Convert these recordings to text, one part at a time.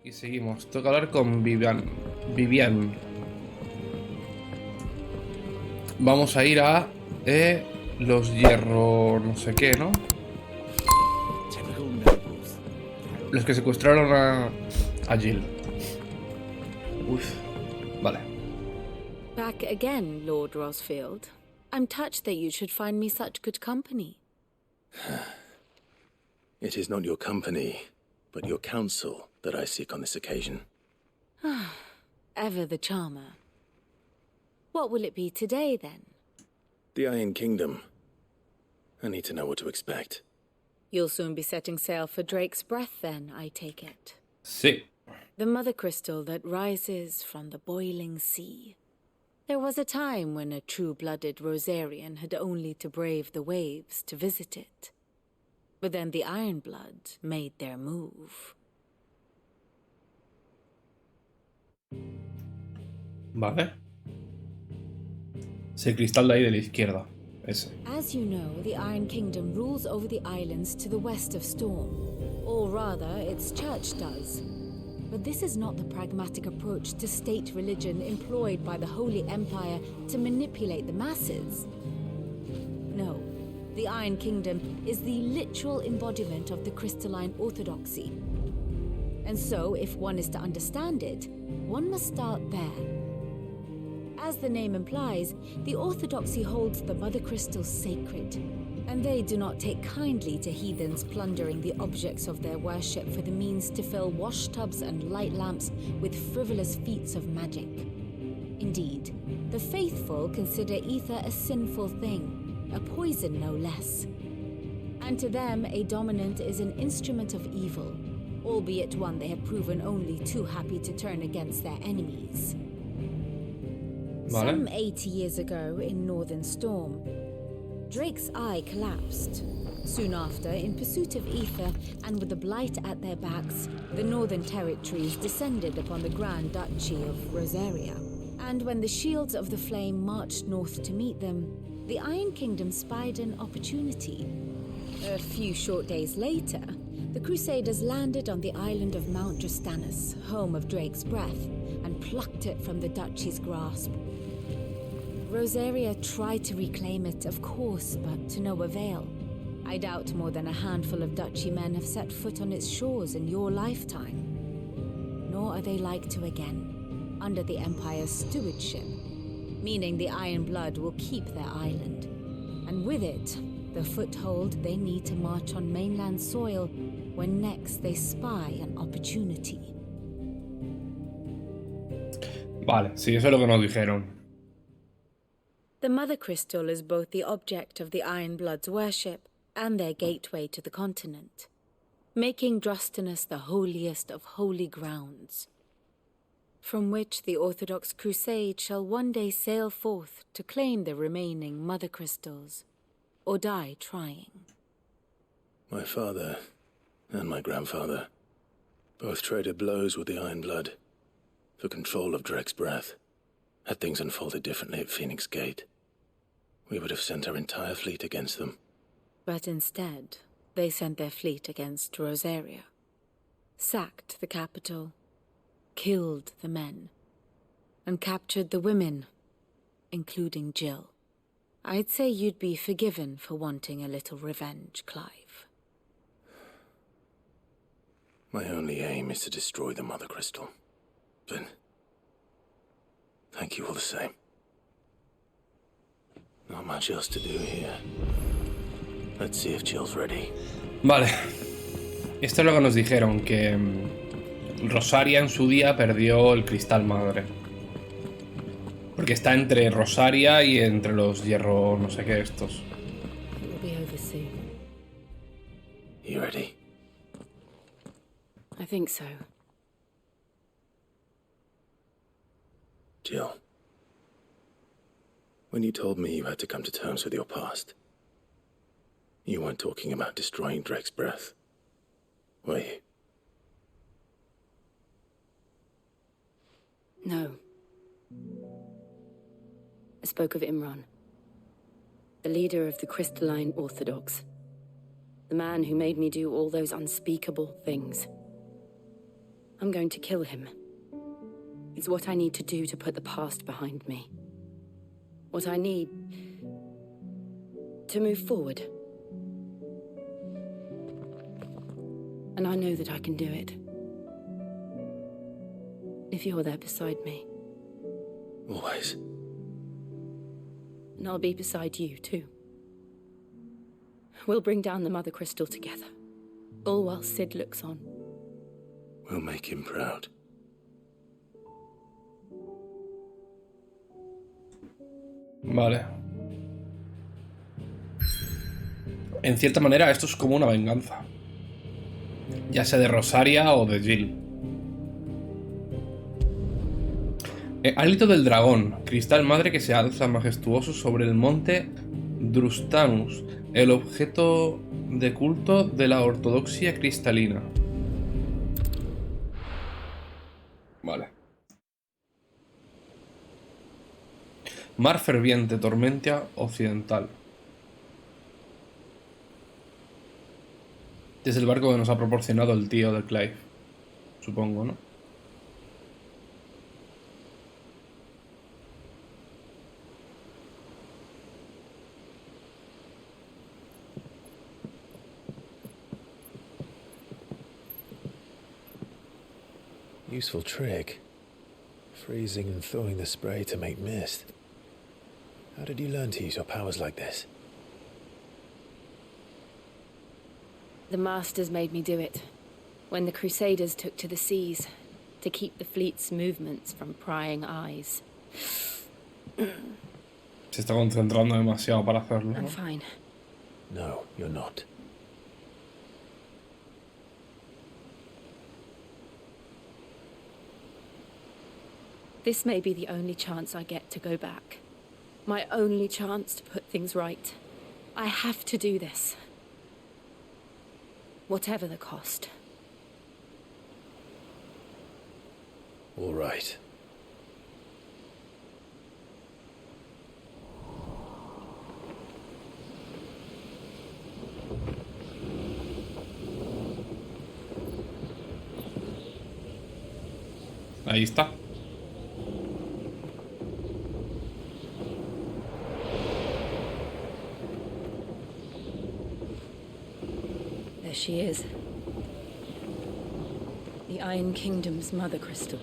Y seguimos. Toca hablar con Vivian. Vivian. Vamos a ir a los hierro no sé qué, ¿no? Los que secuestraron a Jill. Uf. Vale. Back again, Lord Rosfield. I'm touched that you should find me such good company. It is not your company, but your counsel that I seek on this occasion. Ever the charmer. What will it be today, then? The Iron Kingdom. I need to know what to expect. You'll soon be setting sail for Drake's Breath, then, I take it. Sí. The mother crystal that rises from the boiling sea. There was a time when a true-blooded Rosarian had only to brave the waves to visit it. But then the Ironblood made their move. Vale. Ese cristal de ahí de la izquierda. Ese. As you know, the Iron Kingdom rules over the islands to the west of Storm. Or rather, its church does. But this is not the pragmatic approach to state religion employed by the Holy Empire to manipulate the masses. No, the Iron Kingdom is the literal embodiment of the crystalline orthodoxy. And so, if one is to understand it, one must start there. As the name implies, the orthodoxy holds the mother crystals sacred, and they do not take kindly to heathens plundering the objects of their worship for the means to fill washtubs and light lamps with frivolous feats of magic. Indeed, the faithful consider ether a sinful thing, a poison no less. And to them, a dominant is an instrument of evil, albeit one they have proven only too happy to turn against their enemies. Vale. Some 80 years ago in Northern Storm, Drake's eye collapsed. Soon after, in pursuit of ether and with the blight at their backs, the Northern Territories descended upon the Grand Duchy of Rosaria. And when the Shields of the Flame marched north to meet them, the Iron Kingdom spied an opportunity. A few short days later, the Crusaders landed on the island of Mount Drastanus, home of Drake's Breath, and plucked it from the Duchy's grasp. Rosaria tried to reclaim it, of course, but to no avail. I doubt more than a handful of Duchy men have set foot on its shores in your lifetime. Nor are they like to again, under the Empire's stewardship, meaning the Iron Blood will keep their island. And with it, the foothold they need to march on mainland soil when next they spy an opportunity. Vale, sí, eso es lo que nos dijeron. The Mother Crystal is both the object of the Iron Blood's worship and their gateway to the continent, making Drastanus the holiest of holy grounds, from which the Orthodox Crusade shall one day sail forth to claim the remaining Mother Crystals, or die trying. My father and my grandfather both traded blows with the Iron Blood for control of Drake's Breath. Had things unfolded differently at Phoenix Gate, we would have sent our entire fleet against them. But instead, they sent their fleet against Rosaria, sacked the capital, killed the men, and captured the women, including Jill. I'd say you'd be forgiven for wanting a little revenge, Clive. My only aim is to destroy the Mother Crystal. But thank you all the same. Not much else to do here. Let's see if Jill's ready. Vale. Esto es lo que nos dijeron, que Rosaria en su día perdió el cristal madre. Porque está entre Rosaria y entre los hierro no sé qué estos. It will be over soon. You ready? I think so. Jill, when you told me you had to come to terms with your past, you weren't talking about destroying Drake's Breath, were you? No. I spoke of Imran, the leader of the Crystalline Orthodox, the man who made me do all those unspeakable things. I'm going to kill him. It's what I need to do to put the past behind me. What I need to move forward. And I know that I can do it. If you're there beside me. Always. And I'll be beside you, too. We'll bring down the Mother Crystal together. All while Sid looks on. We'll make him proud. Vale. En cierta manera esto es como una venganza. Ya sea de Rosaria o de Jill. Hálito del dragón. Cristal madre que se alza majestuoso sobre el monte Drustanus. El objeto de culto de la ortodoxia cristalina. Vale. Mar ferviente, tormenta occidental. Este es el barco que nos ha proporcionado el tío de Clive. Supongo, ¿no? Useful trick. Freezing and thawing the spray to make mist. How did you learn to use your powers like this? The Masters made me do it. When the Crusaders took to the seas. To keep the fleet's movements from prying eyes. Se está concentrando demasiado para hacerlo, I'm ¿no? fine. No, you're not. This may be the only chance I get to go back. My only chance to put things right. I have to do this. Whatever the cost. All right. Ahí está. There she is. The Iron Kingdom's Mother Crystal.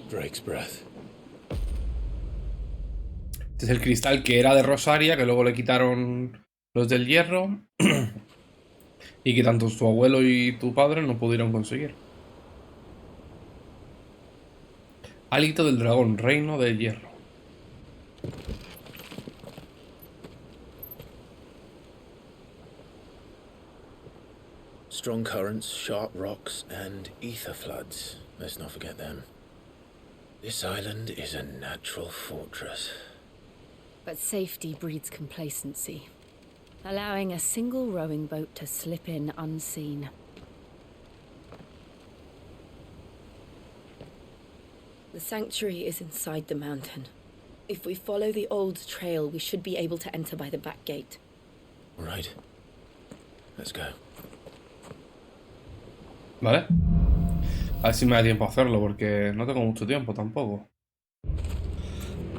Drake's breath. Este es el cristal que era de Rosaria, que luego le quitaron los del hierro. Y que tanto tu abuelo y tu padre no pudieron conseguir. Hálito del dragón, reino del hierro. Strong currents, sharp rocks, and ether floods. Let's not forget them. This island is a natural fortress. But safety breeds complacency. Allowing a single rowing boat to slip in unseen. The sanctuary is inside the mountain. If we follow the old trail, we should be able to enter by the back gate. All right. Let's go. ¿Vale? A ver si me da tiempo a hacerlo, porque no tengo mucho tiempo tampoco.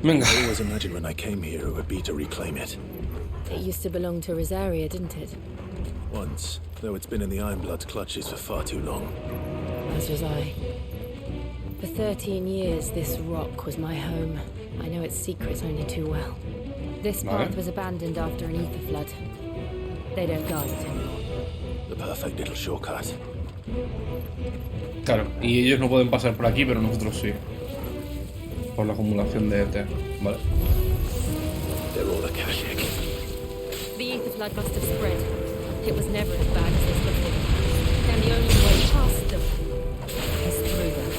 Venga. I always imagined when I came here it would be to reclaim it. It used to belong to Rosaria, didn't it? Once, though it's been in the Ironblood's clutches for far too long. As was I. For 13 years, this rock was my home. I know its secrets only too well. This path was abandoned after an ether flood. They don't guard it anymore. The perfect little shortcut. Claro, y ellos no pueden pasar por aquí, pero nosotros sí. Por la acumulación de ET. Vale. They're all Akashic. The ether flood must have spread. It was never as bad as this before. And the only way past them is through them.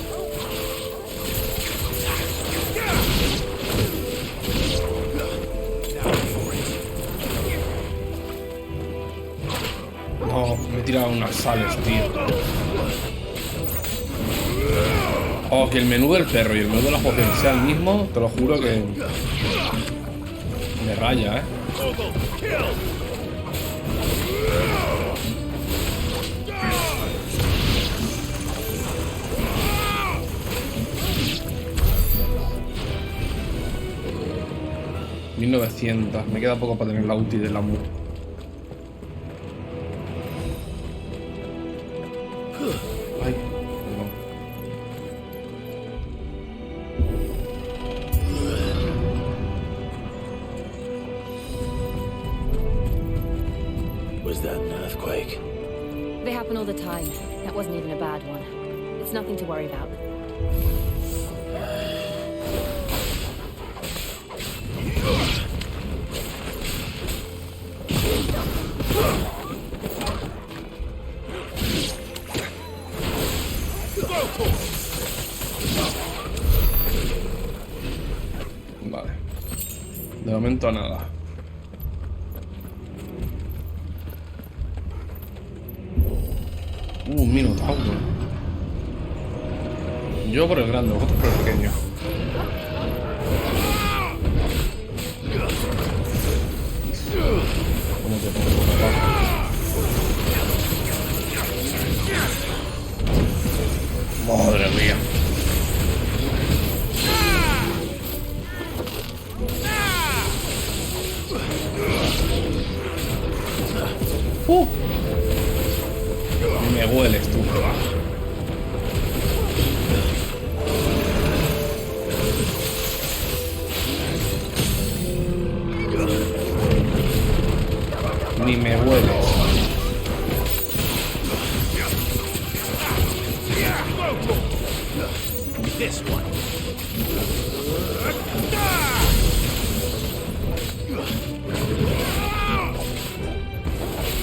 No, me he tirado unas sales, tío. Oh, que el menú del perro y el menú de la poción sea el mismo, te lo juro que me raya, 1900. Me queda poco para tener la ulti de la MU. Ay, perdón. Was that an earthquake? They happen all the time. That wasn't even a bad one. It's nothing to worry about. Vale. De momento nada. Un minotauro. Yo por el grande, vosotros por el pequeño. ¿Cómo te pongo por abajo? Madre mía. Me hueles tú. Ni me hueles. This one.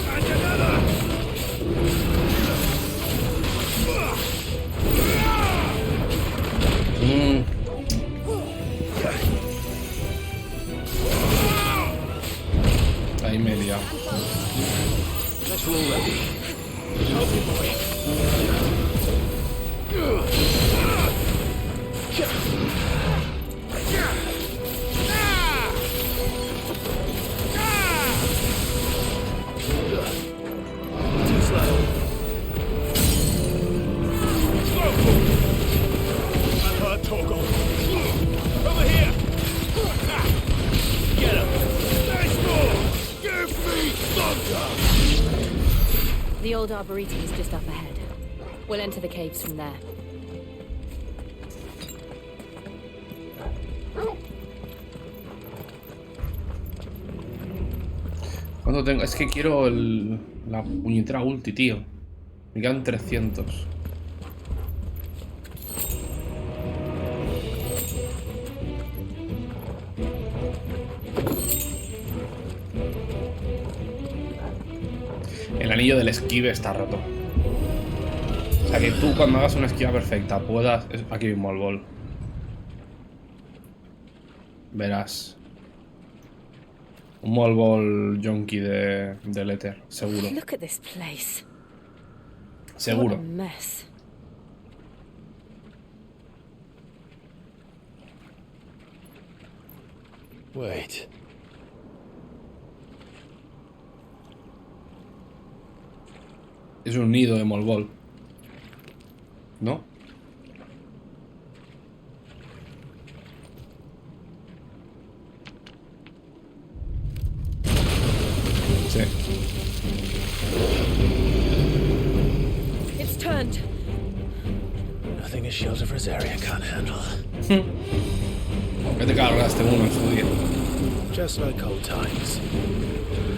And another. Ahí me he liado. Let's roll that. Help me, boy. Too slow. I've heard Torgal. Over here. Get him. Nice more. Give me thunder. The old arboretum is just up ahead. We'll enter the caves from there. ¿Cuánto tengo? Es que quiero la puñetera ulti, tío. Me quedan 300. El anillo del esquive está roto. O sea que tú cuando hagas una esquiva perfecta puedas... Aquí mismo al bol. Verás. Un Molbol junkie del éter, seguro. Look at this place. Seguro. What a mess. Wait. Es un nido de Molbol. ¿No? Sí. It's turned. Nothing a shelter for Zarya can't handle. ¿Qué te cargaste uno en su día? Just like old times.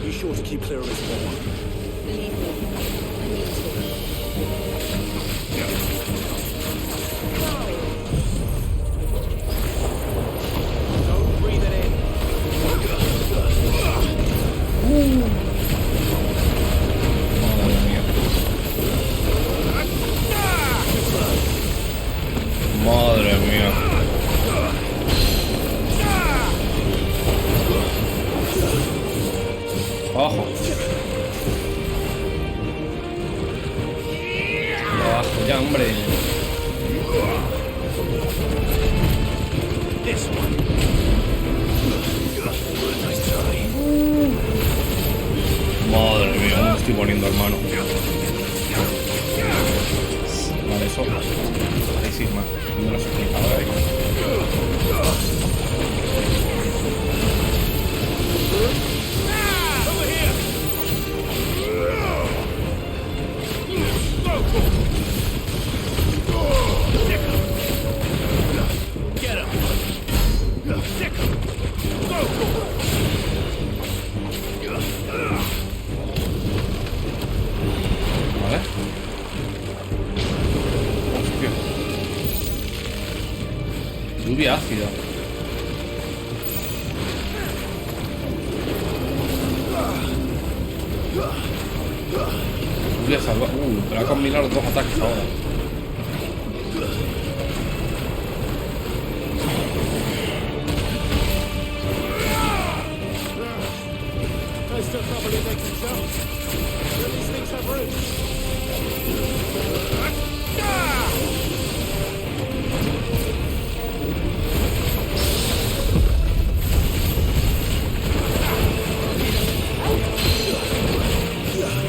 Be sure to keep clear of his wall. Believe me, I need Don't breathe it in. Madre mía. Madre mía. Abajo. Abajo ya, hombre. This one. Nice try. Madre mía, me estoy poniendo, hermano. Vale, eso. Ahí sí, más. No me lo has explicado ahí. Vale. Hostia. Lluvia ácida. Lluvia salva. Pero ha combinado los dos ataques ahora.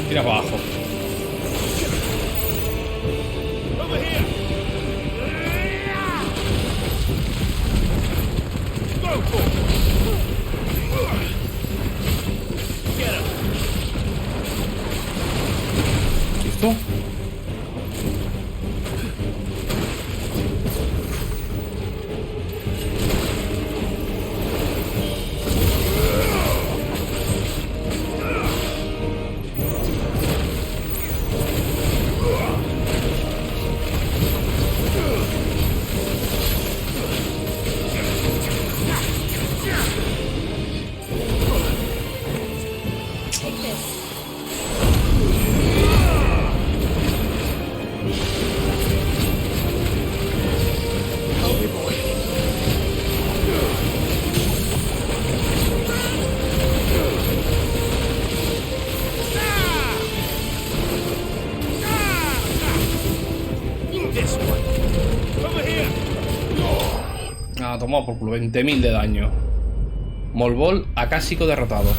Tira para abajo. ¿Listo? Ah, tomado por culo, 20.000 de daño. Molbol acásico derrotado.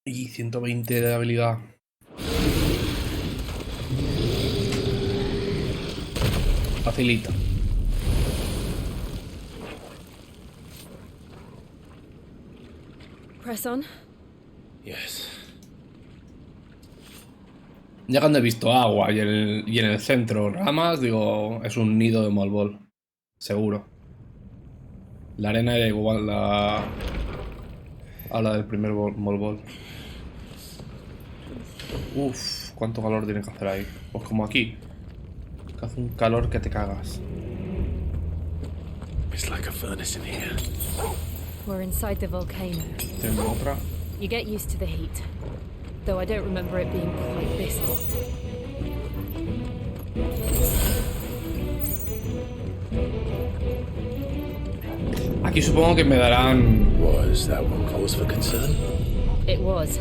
Y 120 de habilidad. Facilita. Press on. Yes. Ya cuando he visto agua y en el centro ramas, digo, es un nido de molbol. Seguro. La arena era igual a la del primer molbol. Uf, cuánto calor tiene que hacer ahí. Pues como aquí. Que hace un calor que te cagas. It's like a furnace in here. We're inside the volcano. Tengo otra. You get used to the heat. Though I don't remember it being quite this hot. Aquí supongo que me darán... Was that one cause for concern? It was.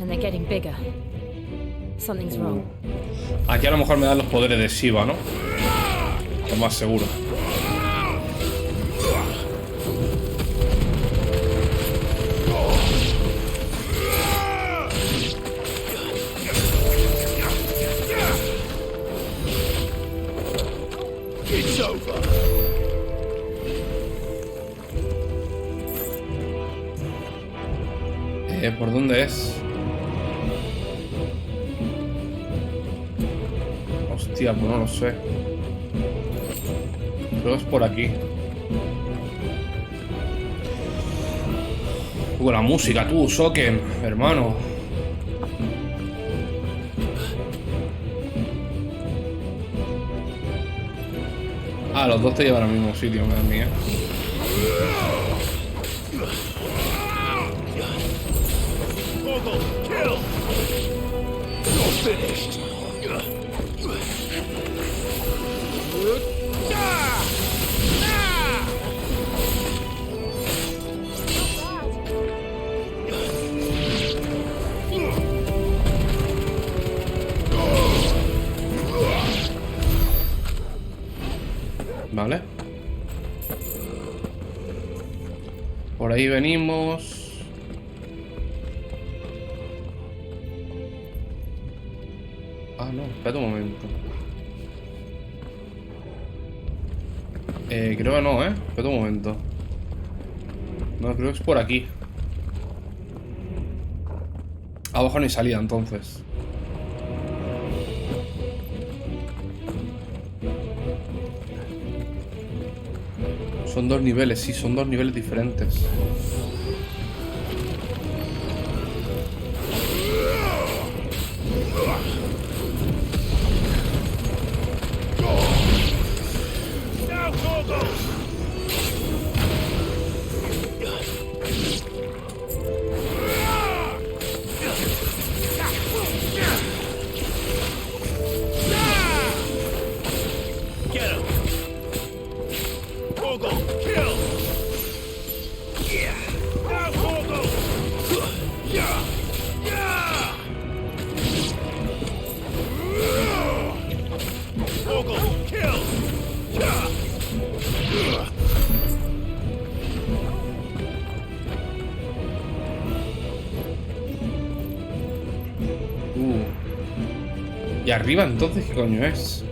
And they're getting bigger. Something's wrong. Aquí a lo mejor me dan los poderes de Shiva, ¿no? Lo más seguro. It's over. ¿Por dónde es? Hostia, pues no lo sé. Creo que es por aquí. La música, tú, Soken, hermano. Ah, los dos te llevan al mismo sitio, madre mía. Vale. Por ahí venimos. Ah, no, espera un momento. Creo que no, espera un momento. No, creo que es por aquí. Abajo no hay salida, entonces. Son dos niveles, sí, son dos niveles diferentes. ¿Y arriba entonces qué coño es?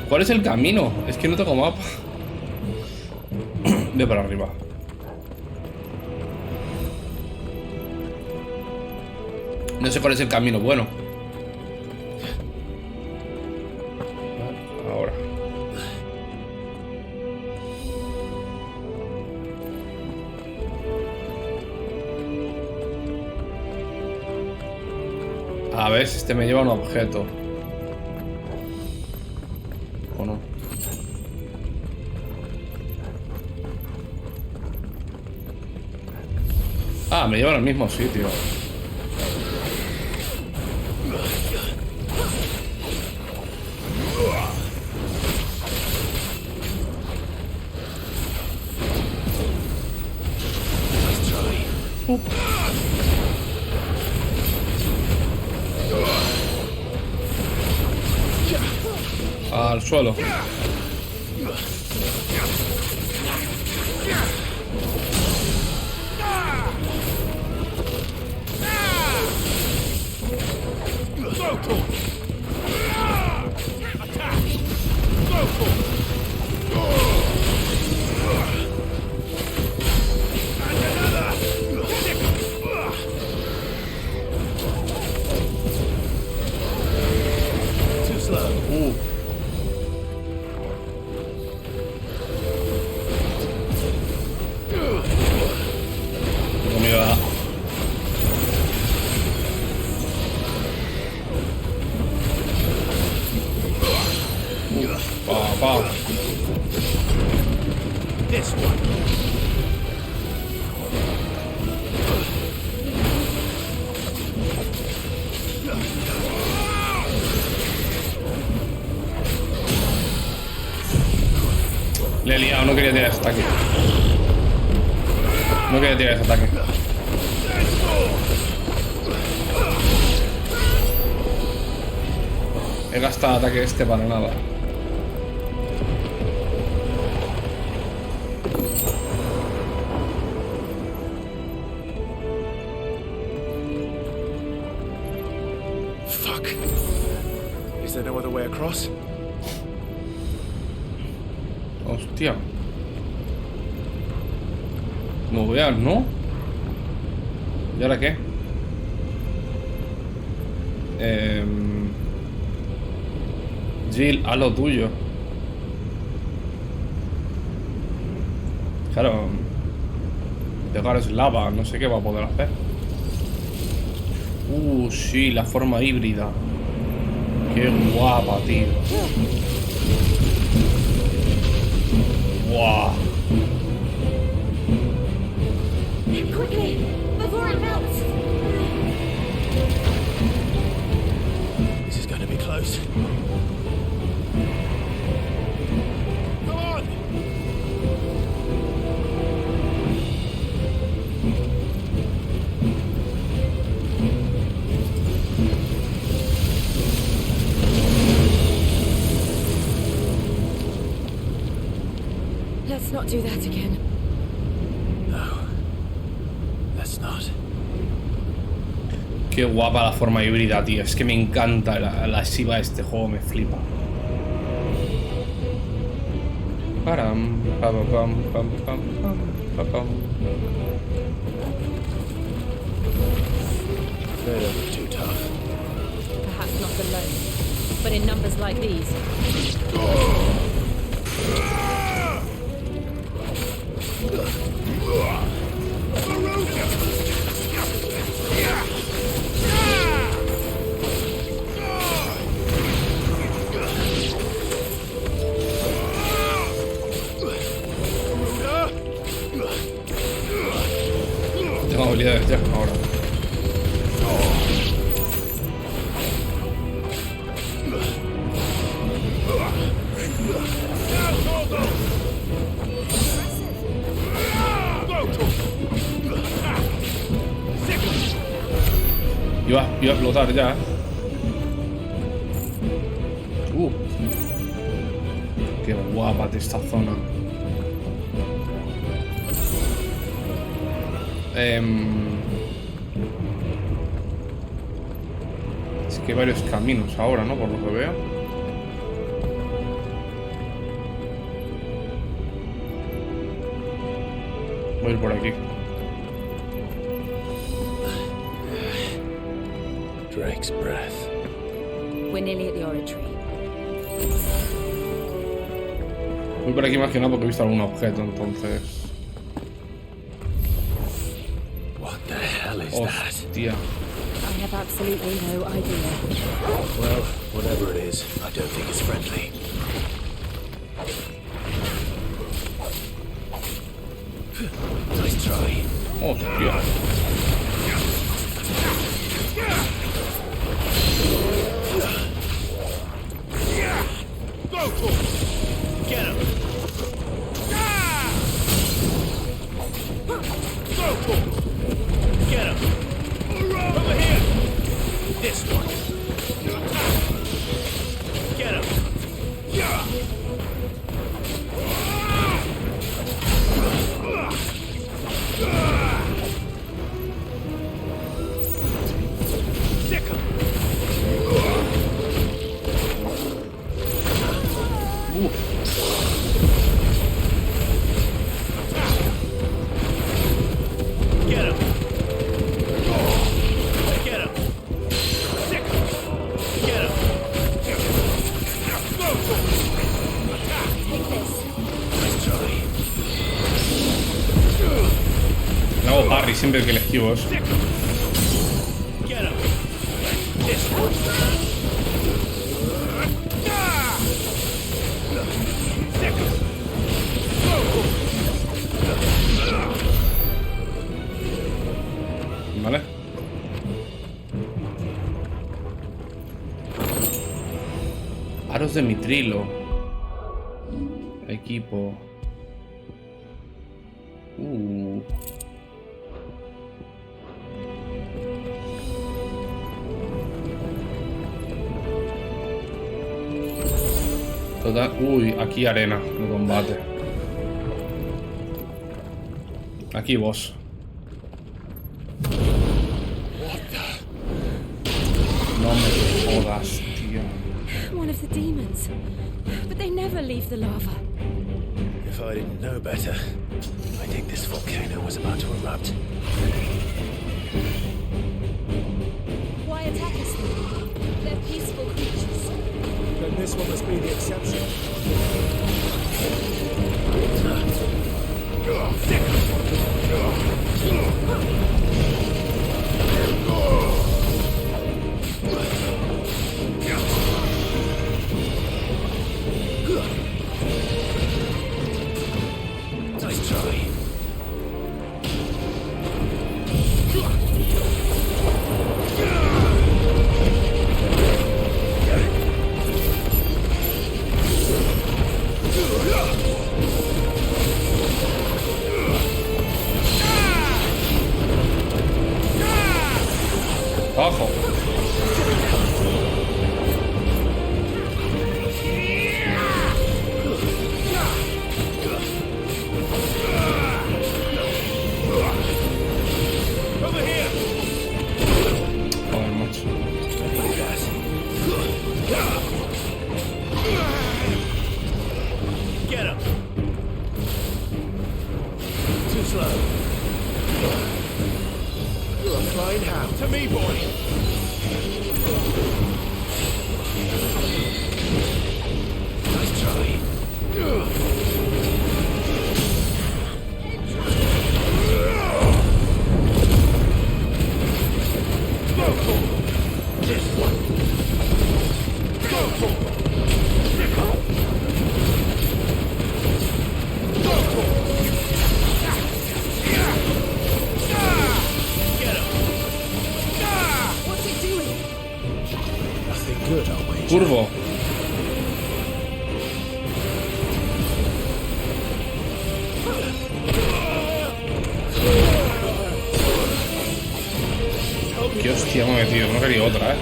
¿Cuál es el camino? Es que no tengo mapa. Ve para arriba. No sé cuál es el camino bueno. Ahora. A ver si este me lleva un objeto. ¿O no? Ah, me llevan al mismo sitio. Al suelo. Comida. Pa. This one. Le he liado, no quería tirar ese ataque. No quería tirar ese ataque. He gastado ataque este para nada. Fuck. Is there no other way across? Hostia. No veas, ¿no? ¿Y ahora qué? Jill, haz lo tuyo. Claro. Pegar es lava, no sé qué va a poder hacer. Sí, la forma híbrida. Qué guapa, tío. Guau. Quickly, before it melts. This is going to be close. Go on! Let's not do that again. No. Let's not. Qué guapa la forma híbrida, tío. Es que me encanta la Shiva de este juego, me flipa. Param, pam, pam, pam, pam, pam, pam. They don't look too tough. Perhaps not alone, but in numbers like these. Tengo habilidades ya, ahora. Iba a explotar ya. Qué guapa de esta zona. Es que hay varios caminos ahora, ¿no? Por lo que veo. Voy a ir por aquí. Drake's breath. We're nearly at the oratory. Voy por aquí más que nada porque he visto algún objeto, entonces... What the hell is that? Hostia. I have absolutely no idea. Well, whatever it is, I don't think it's friendly. Nice try. Hostia. Get him! Get him! Over here! This one! Get him! Sick him! Get him! Get him! Sick him! Get him! Go! Attack! Take this. Nice try. Me hago parry siempre que le esquivo eso. Sick him! Get him! This one! Sick him! ¿Vale? Aros de mitrilo. Equipo. Total. Uy, aquí arena de combate. Aquí boss. No me jodas, tío. One of the demons. But they never leave the lava. If I didn't know better, I think this volcano was about to erupt. Why attack us then? They're peaceful creatures. Then this one must be the exception. Nice try. Ojo. Over here. Joder, macho. Get him. Explain how. To me, boy. Nice try. What's it doing? Nothing good, I'll wager. Curvo. Qué hostia me he metido, no quería otra,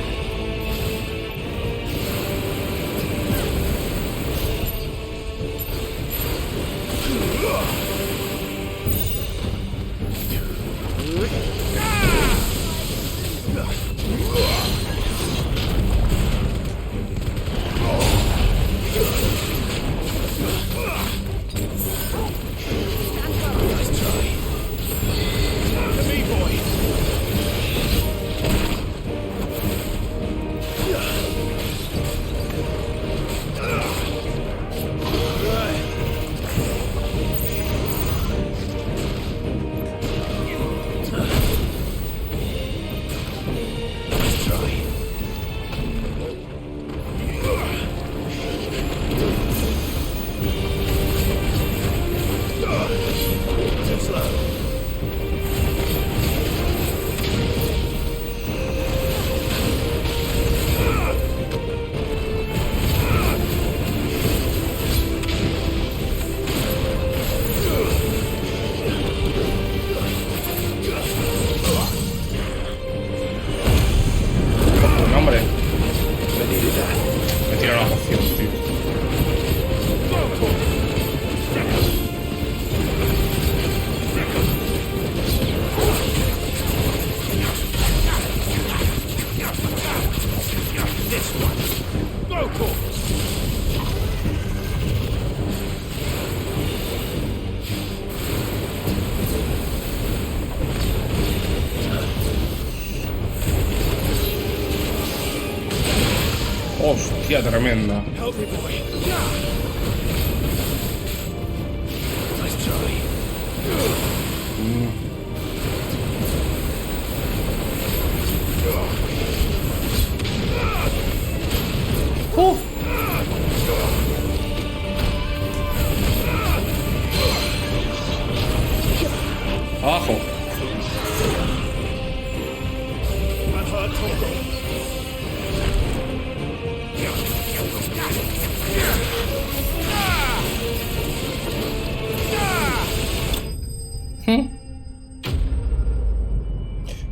To me, boy. Too slow. No, hombre, I needed that. me tira la poción, tío. Go, Paul. Hostia, tremenda. Help me, boy. Nice try. Abajo. I'm hurt, Torgo.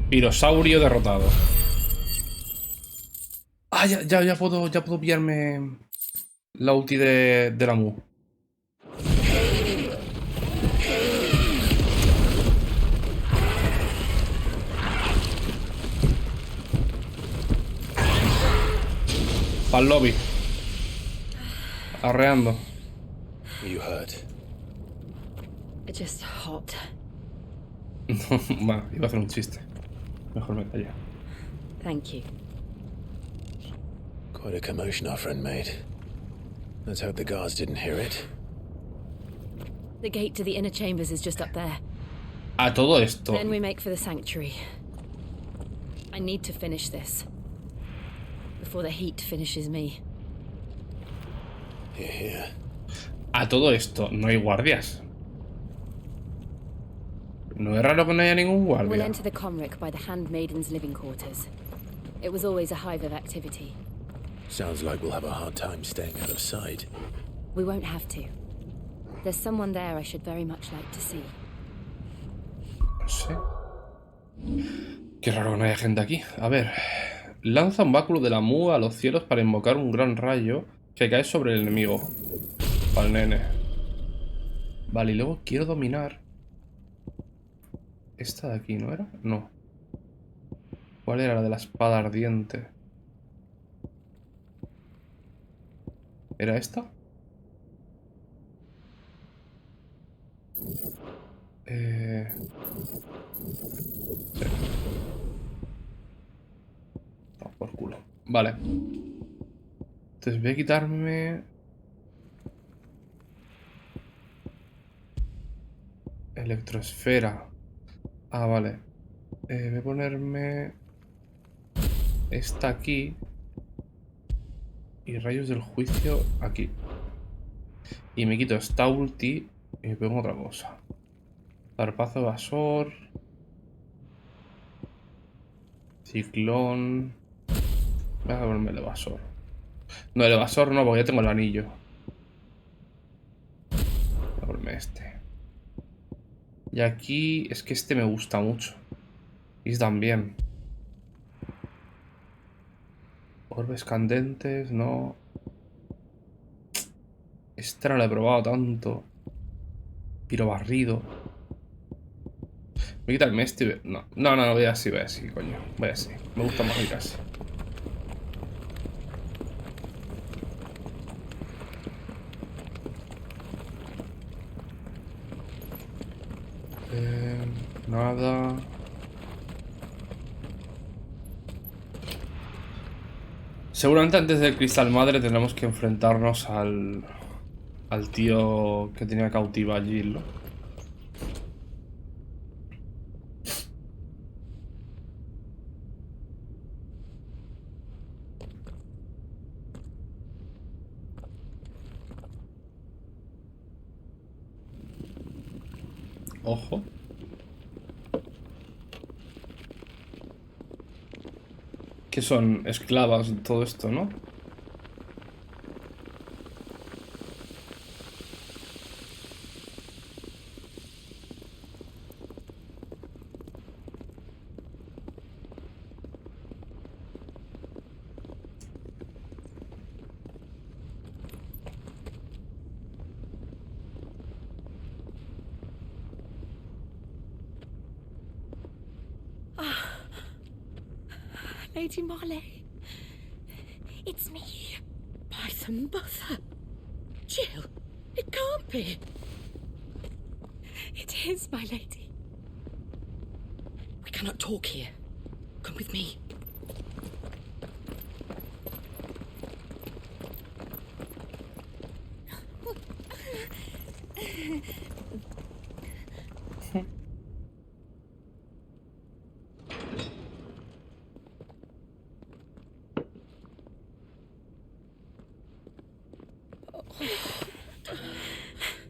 Pirosaurio derrotado. Ah, ya puedo pillarme la ulti de la Mu. Pa'l lobby. Arreando. You hurt. It's just hot. Va, iba a hacer un chiste. Mejor me calla. Thank you. Quite a commotion our friend made. Let's hope the guards didn't hear it. The gate to the inner chambers is just up there. A todo esto. Then we make for the sanctuary. I need to finish this. Before the heat finishes me. Here, here. A todo esto, no hay guardias. No es raro que no haya ningún We'll guardia. enter the Comric by the Handmaiden's living quarters. It was always a hive of activity. Sounds like we'll have a hard time staying out of sight. We won't have to. There's someone there I should very much like to see. No sé. Qué raro que no haya gente aquí. A ver. Lanza un báculo de la Mu a los cielos para invocar un gran rayo que cae sobre el enemigo. Para el nene. Vale, y luego quiero dominar. Esta de aquí, ¿no era? No. ¿Cuál era la de la espada ardiente? ¿Era esta? Sí. Vale. Entonces voy a quitarme... Electrosfera. Ah, vale. Voy a ponerme... Esta aquí. Y rayos del juicio aquí. Y me quito esta ulti y me pongo otra cosa. Zarpazo evasor. Ciclón. Voy a ponerme el evasor. No, el evasor no, porque ya tengo el anillo. Voy a ponerme este. Y aquí es que este me gusta mucho. Y este también. Orbes candentes, no. Este no lo he probado tanto. Piro barrido. Voy a quitarme este. No, voy así, coño. Voy así. Me gusta más ir así. Nada. Seguramente antes del cristal madre tendremos que enfrentarnos al tío que tenía cautiva a Jill, ¿no? Ojo. Que son esclavas todo esto, ¿no? Lady Marley, it's me. By the mother. Jill, it can't be. It is, my lady. We cannot talk here. Come with me.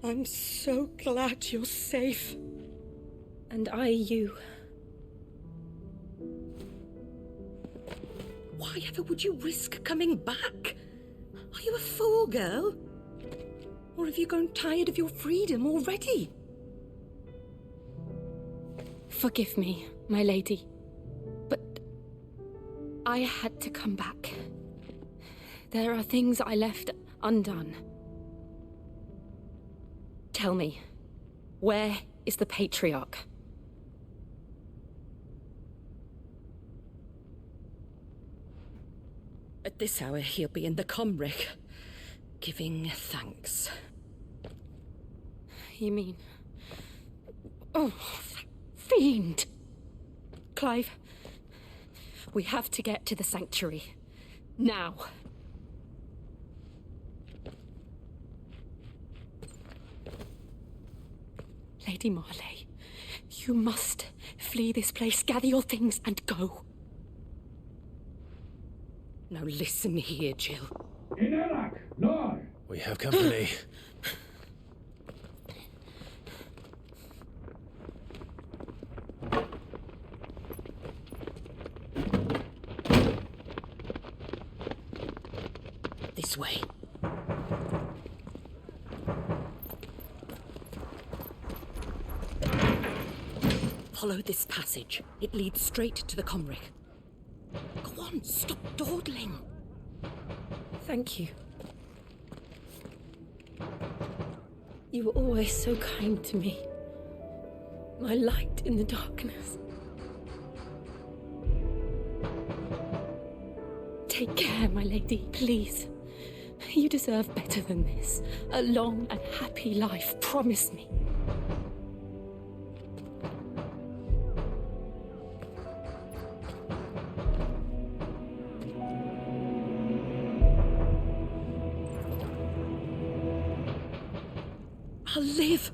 I'm so glad you're safe. And you. Why ever would you risk coming back? Are you a fool, girl? Or have you grown tired of your freedom already? Forgive me, my lady, but I had to come back. There are things I left undone. Tell me, where is the Patriarch? At this hour, he'll be in the Comric, giving thanks. You mean... Oh, that fiend! Clive, we have to get to the sanctuary. Now. Lady Marley, you must flee this place, gather your things and go. Now listen here, Jill. We have company. This way. Follow this passage. It leads straight to the Comric. Go on, stop dawdling. Thank you. You were always so kind to me. My light in the darkness. Take care, my lady, please. You deserve better than this. A long and happy life, promise me. I'll live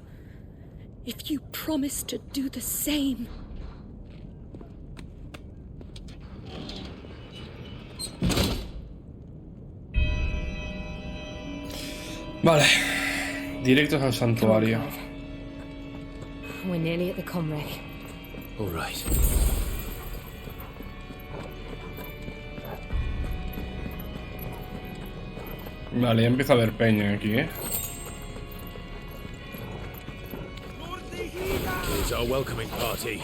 if you promise to do the same. Vale. Directos al santuario. We're nearly at the comreg. All right. Vale, ya empieza a haber peña aquí, ¿eh? Here's our welcoming party.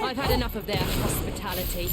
I've had enough of their hospitality.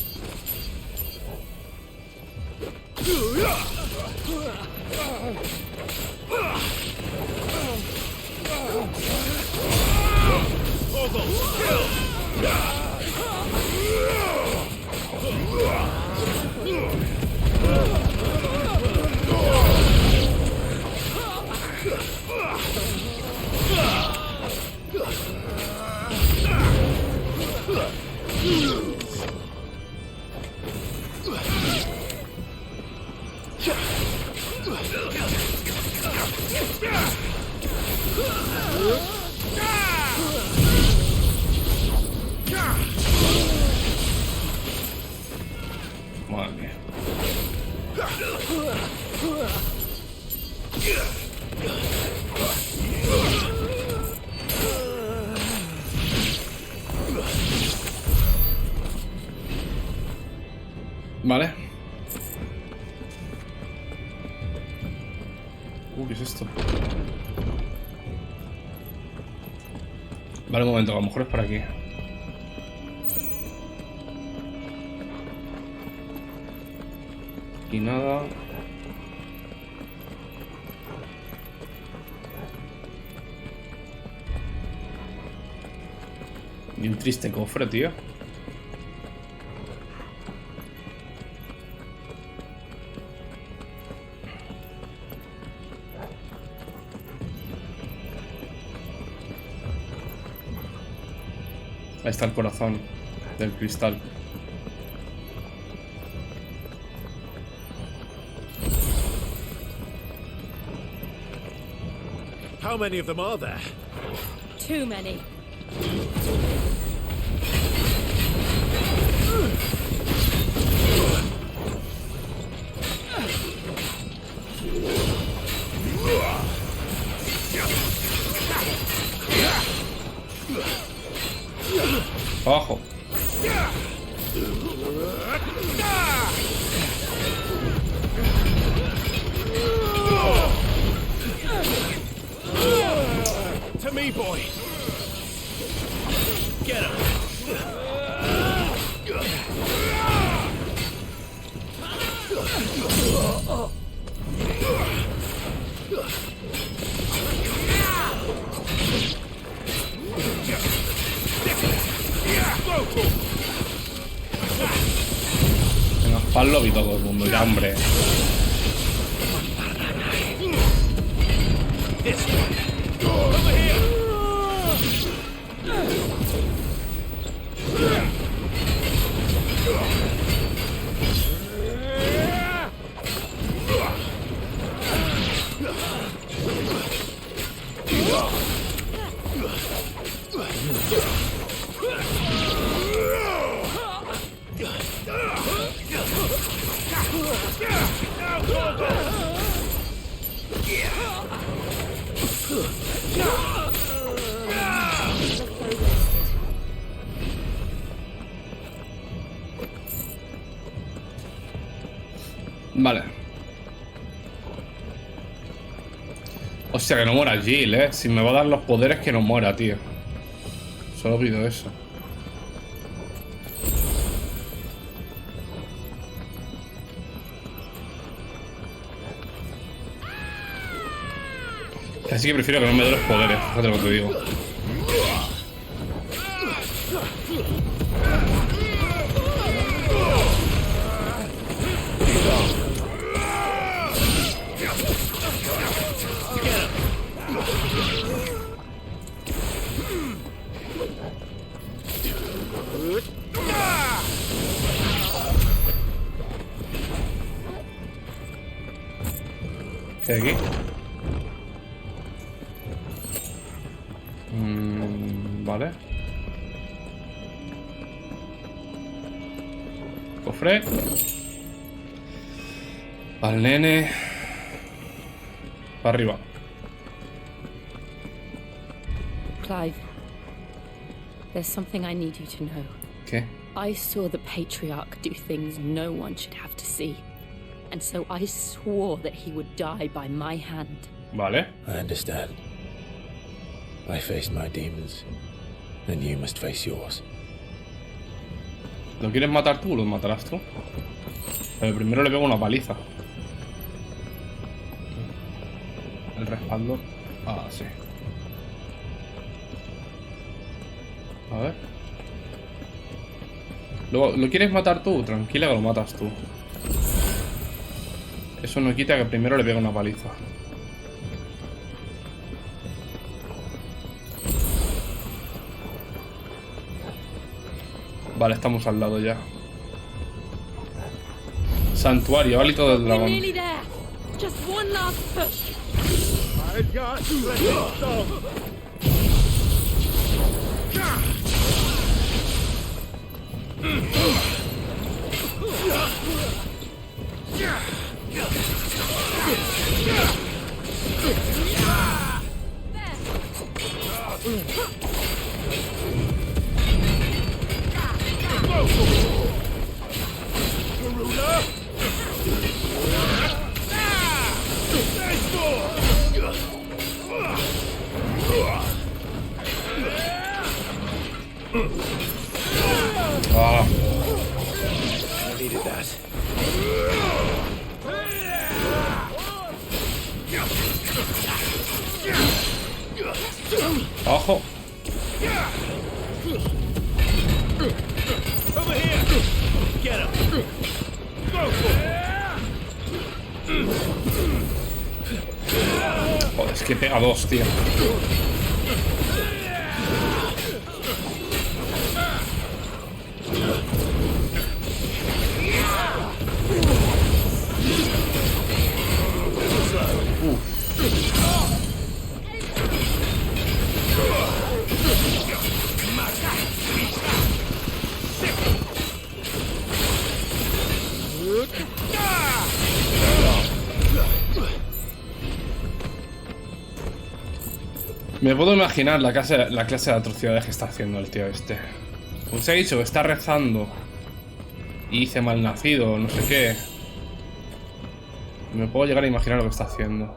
Madre mía. Vale. ¿Qué es esto? Vale, un momento, a lo mejor es por aquí. Y nada. Y un triste cofre, tío. Ahí está el corazón del cristal. How many of them are there? Too many. Abajo. To me, boy. Get him. Venga, palo y todo el mundo, ya, hombre. Over here. Vale. Hostia, que no muera Jill, ¿eh? Si me va a dar los poderes, que no muera, tío. Solo pido eso. Así que prefiero que no me dé los poderes, fíjate lo que te digo. ¿Qué hay aquí? Vale. Cofre. Al nene. Para arriba. Clive, there's something I need you to know. ¿Qué? I saw the Patriarch do things no one should have to see. And so I swore that he would die by my hand. Vale. I understand. I faced my demons, and you must face yours. ¿Lo quieres matar tú o lo matarás tú? Pero primero le pego una paliza. El respaldo. Ah, sí. A ver. ¿Lo quieres matar tú? Tranquila que lo matas tú. Eso no quita que primero le pegue una paliza. Vale, estamos al lado ya. Santuario, Halito del dragón. Nearly there. Just one last push. Ah. I needed that. Abajo. Over here! Get him! Go for it! Joder, es que pega dos, tío. Me puedo imaginar la clase de atrocidades que está haciendo el tío este. Os he dicho que está rezando y dice malnacido, no sé qué. Me puedo llegar a imaginar lo que está haciendo.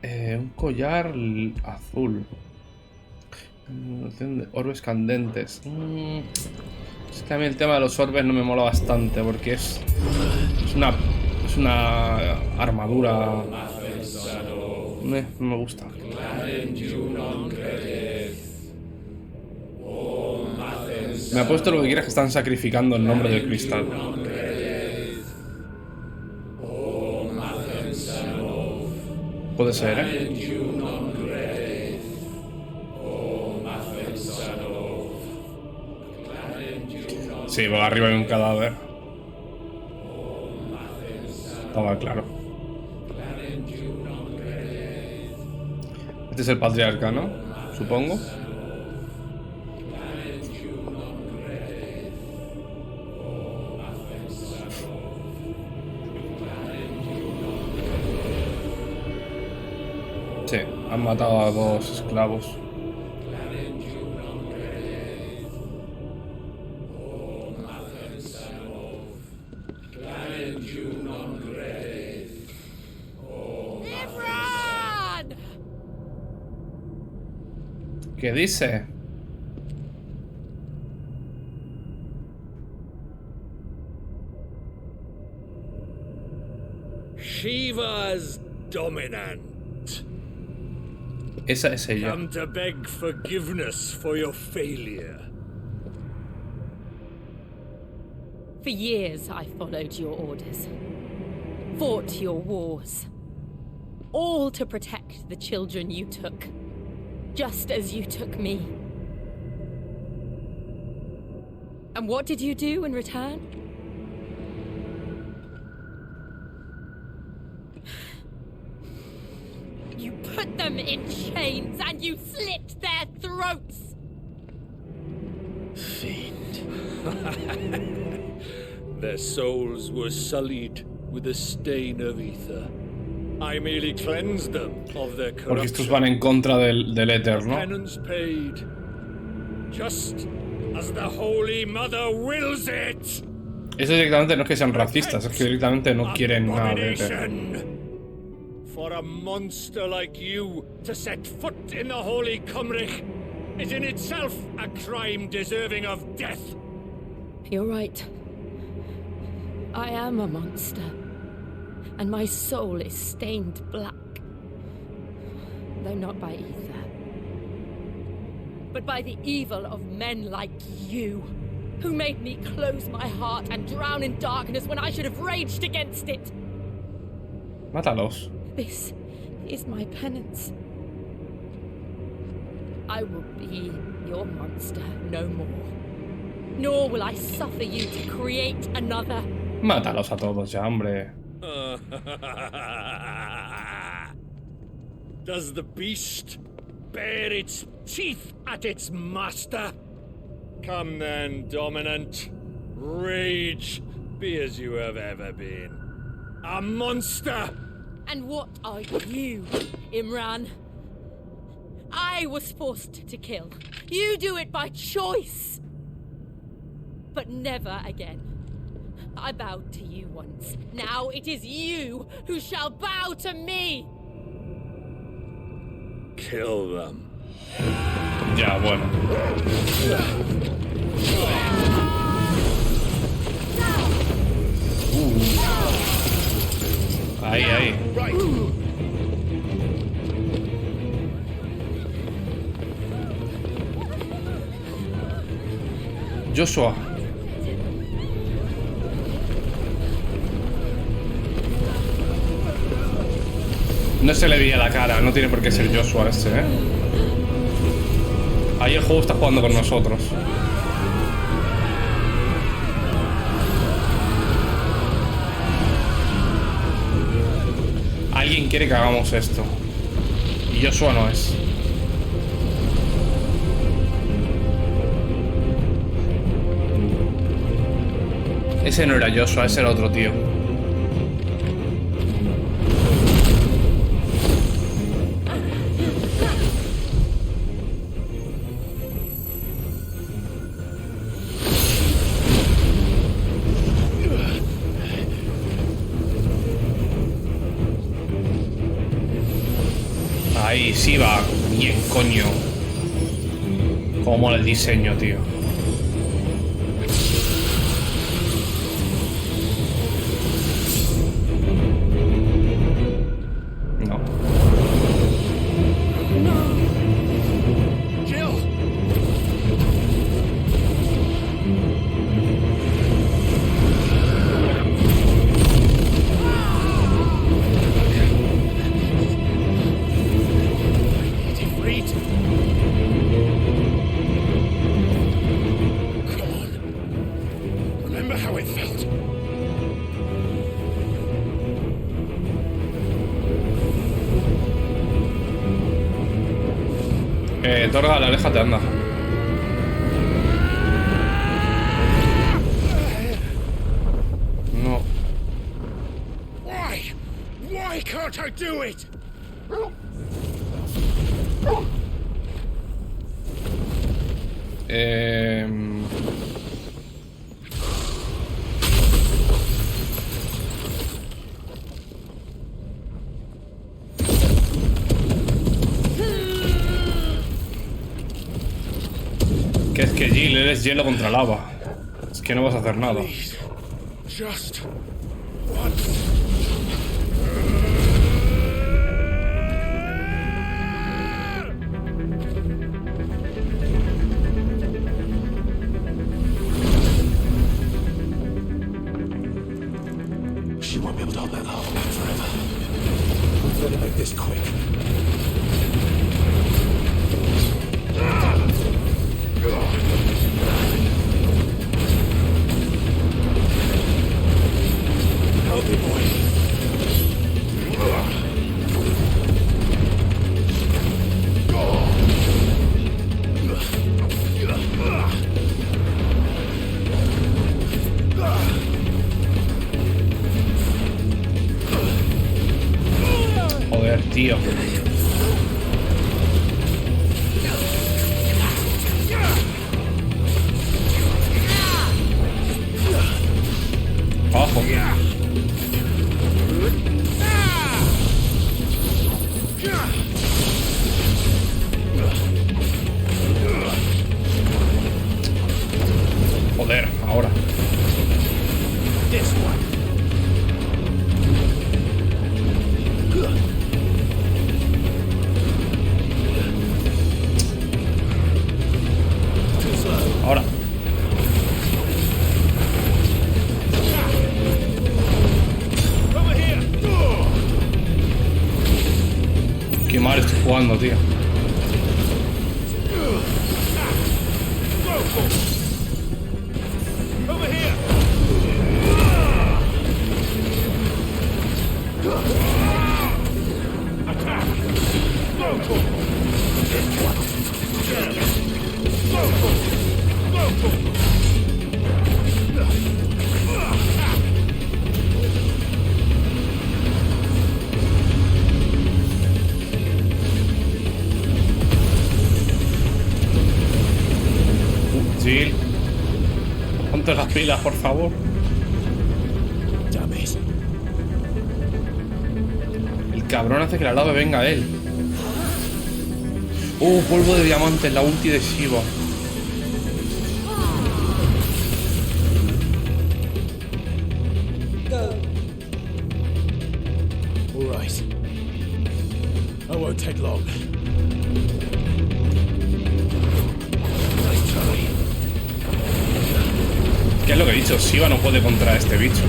Un collar azul. Orbes candentes. Es que a mí el tema de los orbes no me mola bastante porque es una armadura. No me gusta. Me apuesto lo que quieras que están sacrificando en nombre del cristal. Puede ser, ¿eh? Sí, por arriba hay un cadáver. Estaba claro. Este es el patriarca, ¿no? Supongo. Sí, han matado a dos esclavos. ¿Qué dice? Shiva's dominant. Esa es ella. Come to beg forgiveness for your failure. For years, I followed your orders, fought your wars, all to protect the children you took, just as you took me. And what did you do in return? You put them in chains and you slit their throats! throats! Fiend. Their souls were sullied with a stain of ether. I merely cleansed them of their Porque estos corruption. van en contra del éter, ¿no? Penance paid, just as the Holy Mother wills it. Eso directamente no es que sean racistas, es que directamente no quieren nada de éter. Abomination. For a monster like you to set foot in the Holy Cymric is in itself a crime deserving of death. You're right. I am a monster. And my soul is stained black. Though not by ether. But by the evil of men like you, who made me close my heart and drown in darkness when I should have raged against it. Mátalos. This is my penance. I will be your monster no more. Nor will I suffer you to create another. Mátalos a todos ya, hombre. Does the beast bare its teeth at its master? Come then, dominant. Rage, be as you have ever been. A monster! And what are you, Imran? I was forced to kill. You do it by choice. But never again. I bowed to you once. Now it is you who shall bow to me. Kill them. Ya, bueno. Ahí, ahí. Joshua. No se le veía la cara, no tiene por qué ser Joshua ese, ¿eh? Ahí el juego está jugando con nosotros. Alguien quiere que hagamos esto. Y Joshua no es. Ese no era Joshua, ese era otro tío. Ahí sí va. Bien, coño. Cómo mola el diseño, tío. No. Jill! Torgal, aléjate, anda. No. Why? Why can't I do it? Que es que Jill, eres hielo contra lava. Es que no vas a hacer nada. Please, just once. She won't be able to hold that lava back forever. I'm gonna make this quick. Help me, boy. tío. Abajo. Joder, ahora. Ahora. Qué mal estoy jugando, tío. Sí. Ponte las pilas, por favor. El cabrón hace que la lava venga a él. Polvo de diamantes, la ulti de Shiva. All right. I won't take long. Nice try. ¿Qué es lo que he dicho? Shiva no puede contra este bicho.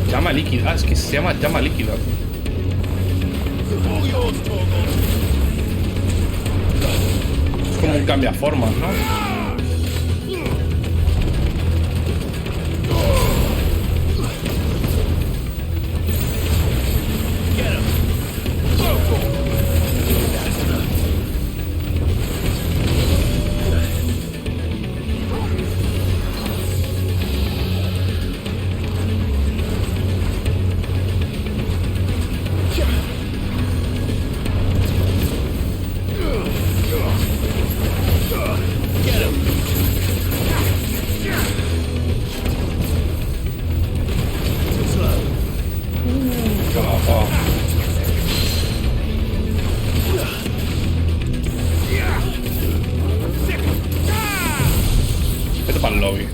Llama líquida. Es que se llama llama líquida. Es como un cambiaformas, ¿no? Vete para el lobby.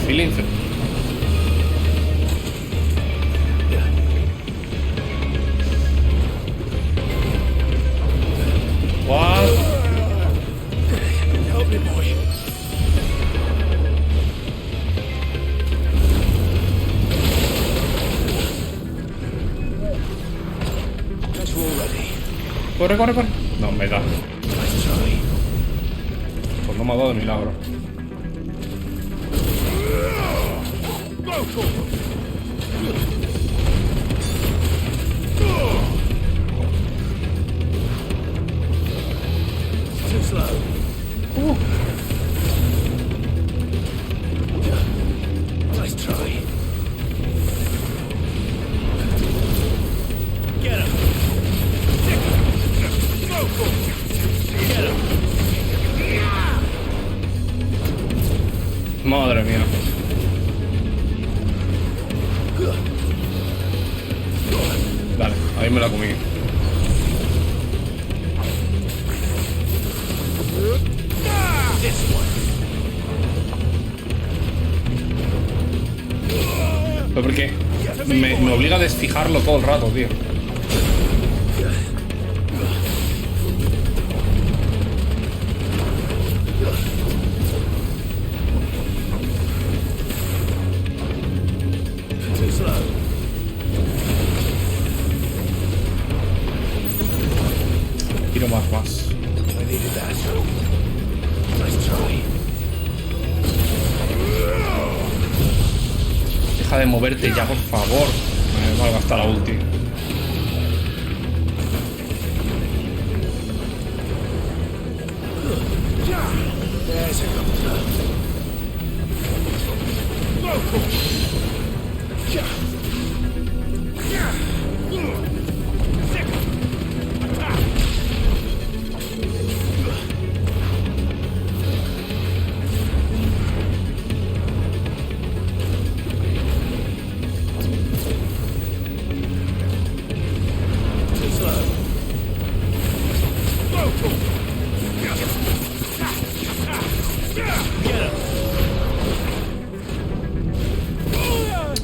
Feeling. What? Help me, boy. Guess we're all ready. Corre, corre, corre. No, me da. Nice try. Pues no me ha dado de milagro. Too slow. Nice try. Get him. Get him. Madre mía. Vale, ahí me la comí. This one. Pero porque me obliga a desfijarlo todo el rato, tío. Quiero más. Deja de moverte ya, por favor. Me va a gastar la ulti.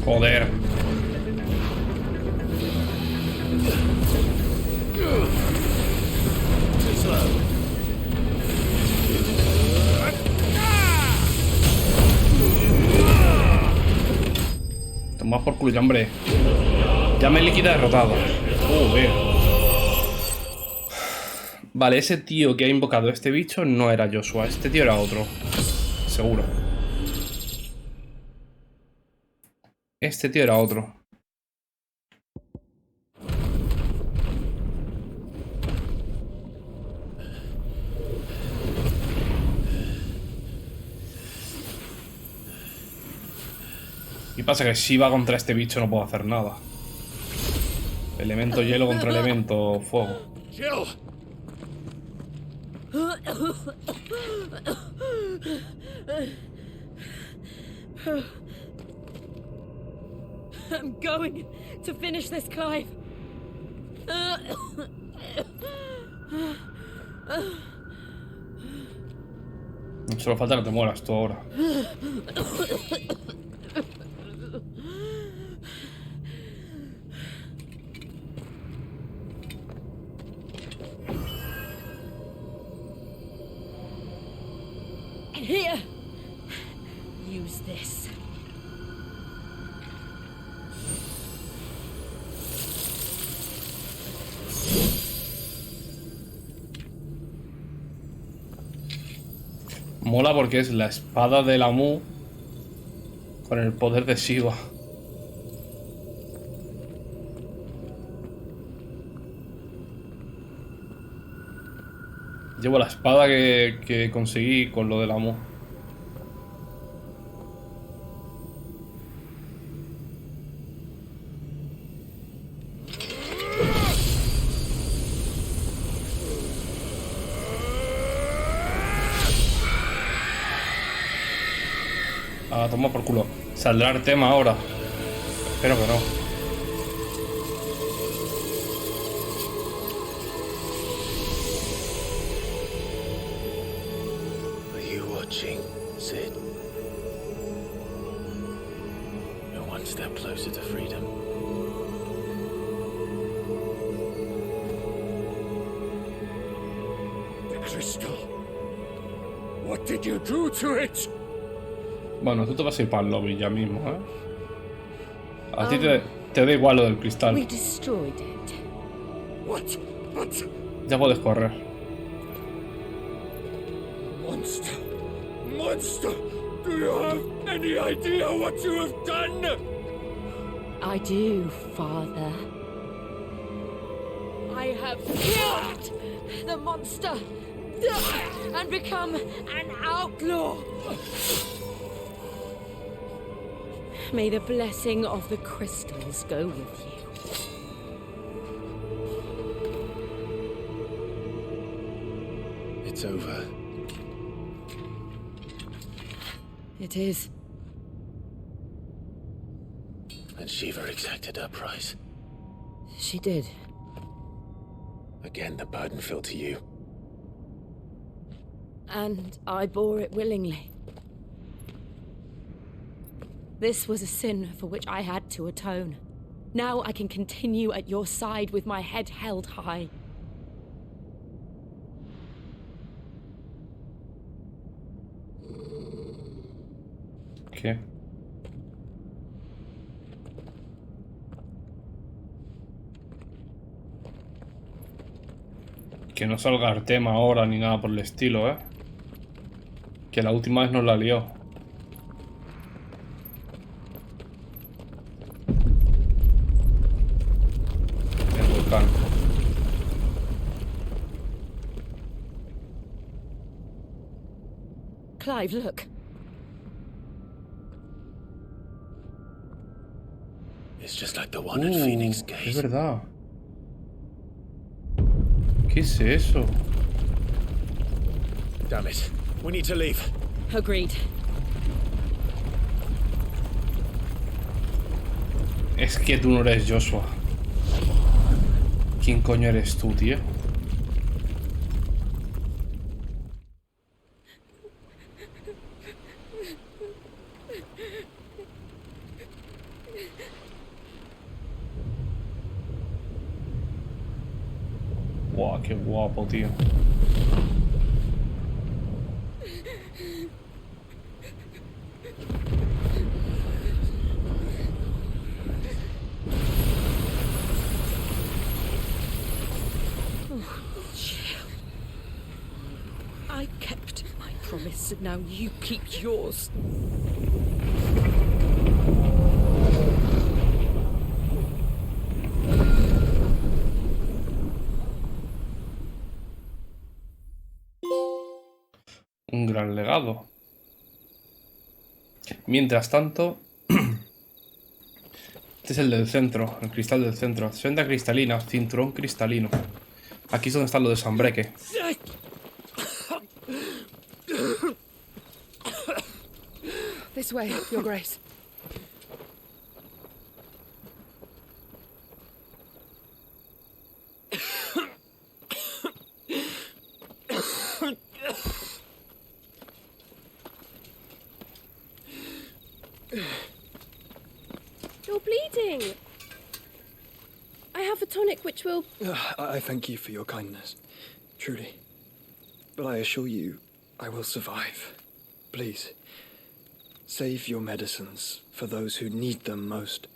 Joder. Toma por culo, hombre. Ya me liquida derrotado. Joder. Vale, ese tío que ha invocado este bicho no era Joshua. Este tío era otro. Seguro. Este tío era otro. Y pasa que si va contra este bicho no puedo hacer nada. Elemento hielo contra elemento fuego. Jill! I'm going to finish this, Clive. Solo falta que te mueras tú ahora. Here. Use this. Mola porque es la espada de la Mu con el poder de Shiva. Llevo la espada que conseguí con lo de la Mu. Ah, toma por culo. Saldrá el tema ahora. Espero que no. Are you watching, Sid? You're one step closer to freedom. The crystal. What did you do to it? Bueno, tú te vas a ir para el lobby ya mismo, ¿eh? A ti te da igual lo del cristal. We destroyed it. What? But... Ya puedes correr. Monster! Monster! Do you have any idea what you have done? I do, Father. I have killed the monster and become an outlaw. May the blessing of the crystals go with you. It's over. It is. And Shiva exacted her price. She did. Again, the burden fell to you. And I bore it willingly. This was a sin for which I had to atone. Now I can continue at your side with my head held high. ¿Qué? Que no salga el tema ahora ni nada por el estilo, ¿eh? Que la última vez nos la lió. El volcán. Clive, look. It's just like the one at Phoenix Es Gate. verdad. ¿Qué es eso? Damn it. We need to leave. Agreed. Es que tú no eres Joshua. ¿Quién coño eres tú, tío? Guau, qué guapo, tío. I kept my promise, and now you keep yours. Un gran legado. Mientras tanto, este es el del centro, el cristal del centro. Senda cristalina, cinturón cristalino. Aquí es donde está lo de Sambreque. This way, Your Grace. You're bleeding. I have a tonic which will... I thank you for your kindness, truly. But I assure you, I will survive. Please, save your medicines for those who need them most.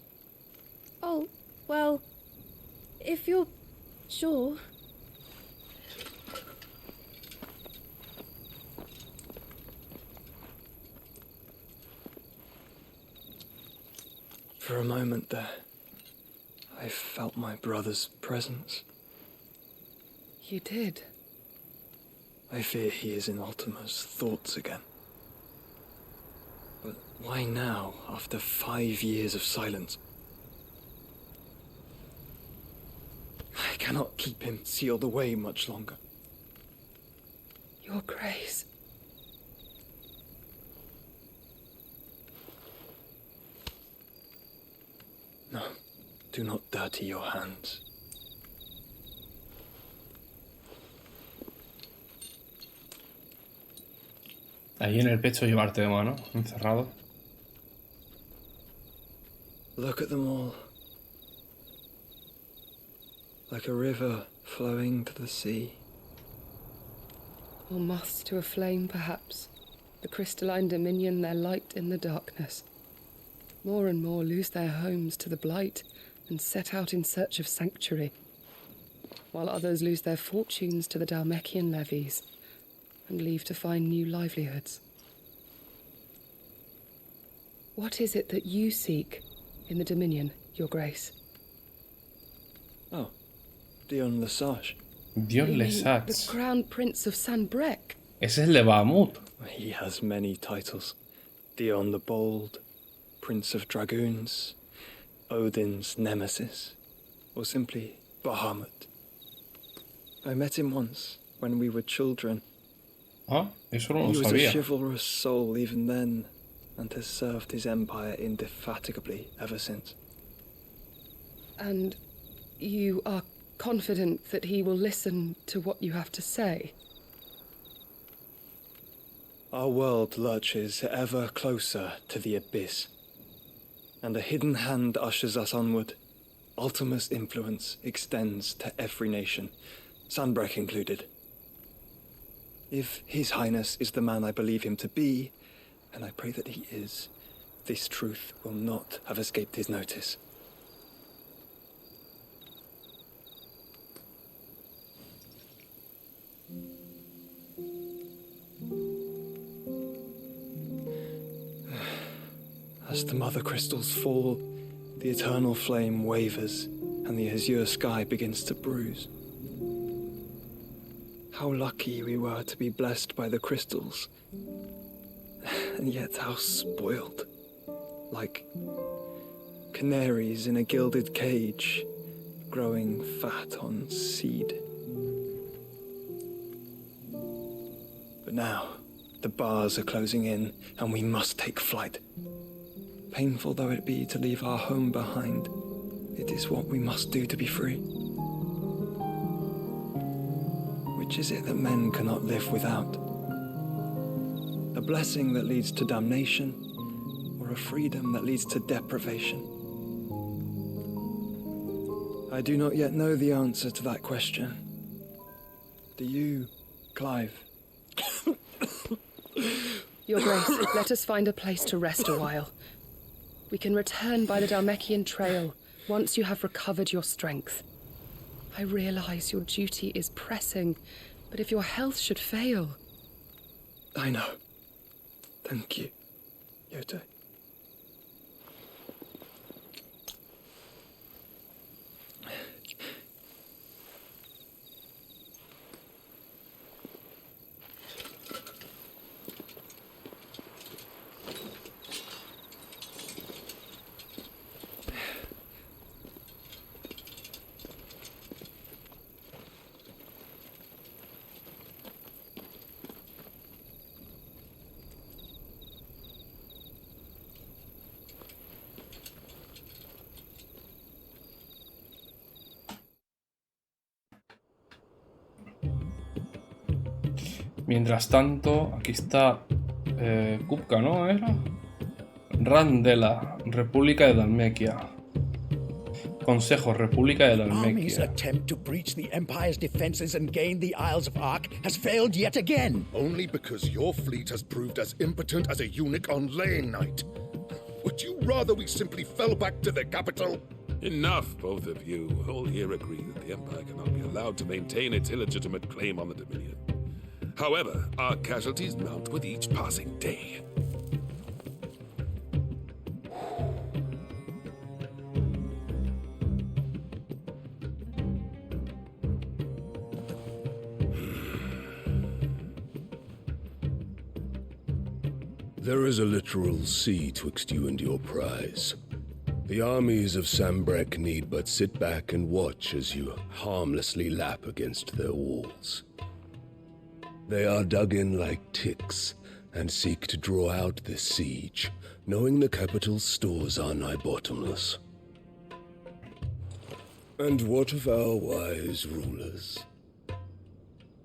Oh, well, if you're sure. For a moment there, I felt my brother's presence. You did. I fear he is in Ultima's thoughts again. But why now, after 5 years of silence? I cannot keep him sealed away much longer. Your Grace. No, do not dirty your hands. Ahí en el pecho llevarte de mano, encerrado. Look at them all. Like a river flowing to the sea. Or moths to a flame, perhaps. The crystalline dominion their light in the darkness. More and more lose their homes to the blight and set out in search of sanctuary, while others lose their fortunes to the Dalmekian levies and leave to find new livelihoods. What is it that you seek in the Dominion, Your Grace? Oh, Dion Lesage. Dion You mean Lesage. the Crown Prince of Sanbrec. Ese es el de Bahamut. He has many titles. Dion the Bold, Prince of Dragoons, Odin's Nemesis, or simply Bahamut. I met him once, when we were children. Ah, eso no lo He was a sabía. chivalrous soul even then, and has served his empire indefatigably ever since. And you are confident that he will listen to what you have to say? Our world lurches ever closer to the abyss. and a hidden hand ushers us onward. Ultima's influence extends to every nation, Sanbreque included. If His Highness is the man I believe him to be, and I pray that he is, this truth will not have escaped his notice. As the mother crystals fall, the eternal flame wavers, and the azure sky begins to bruise. How lucky we were to be blessed by the crystals, and yet how spoiled. Like canaries in a gilded cage, growing fat on seed. But now, the bars are closing in, and we must take flight. Painful though it be to leave our home behind, it is what we must do to be free. Which is it that men cannot live without? A blessing that leads to damnation, or a freedom that leads to deprivation? I do not yet know the answer to that question. Do you, Clive? Your Grace, let us find a place to rest a while. We can return by the Dalmekian trail once you have recovered your strength. I realize your duty is pressing, but if your health should fail... I know. Thank you, Yote. Mientras tanto, aquí está Kupka, ¿no? ¿Era? Randela, República de Dalmekia. Consejo, República de Army's Dalmekia. attempt to breach the Empire's defenses and gain the Isles of Ark has failed yet again. Only because your fleet has proved as impotent as a eunuch on laying night. Would you rather we simply fell back to the capital? Enough, both of you. All here agree that the Empire cannot be allowed to maintain its illegitimate claim on the Dominion. However, our casualties mount with each passing day. There is a literal sea twixt you and your prize. The armies of Sanbreque need but sit back and watch as you harmlessly lap against their walls. They are dug in like ticks and seek to draw out this siege, knowing the capital's stores are nigh bottomless. And what of our wise rulers?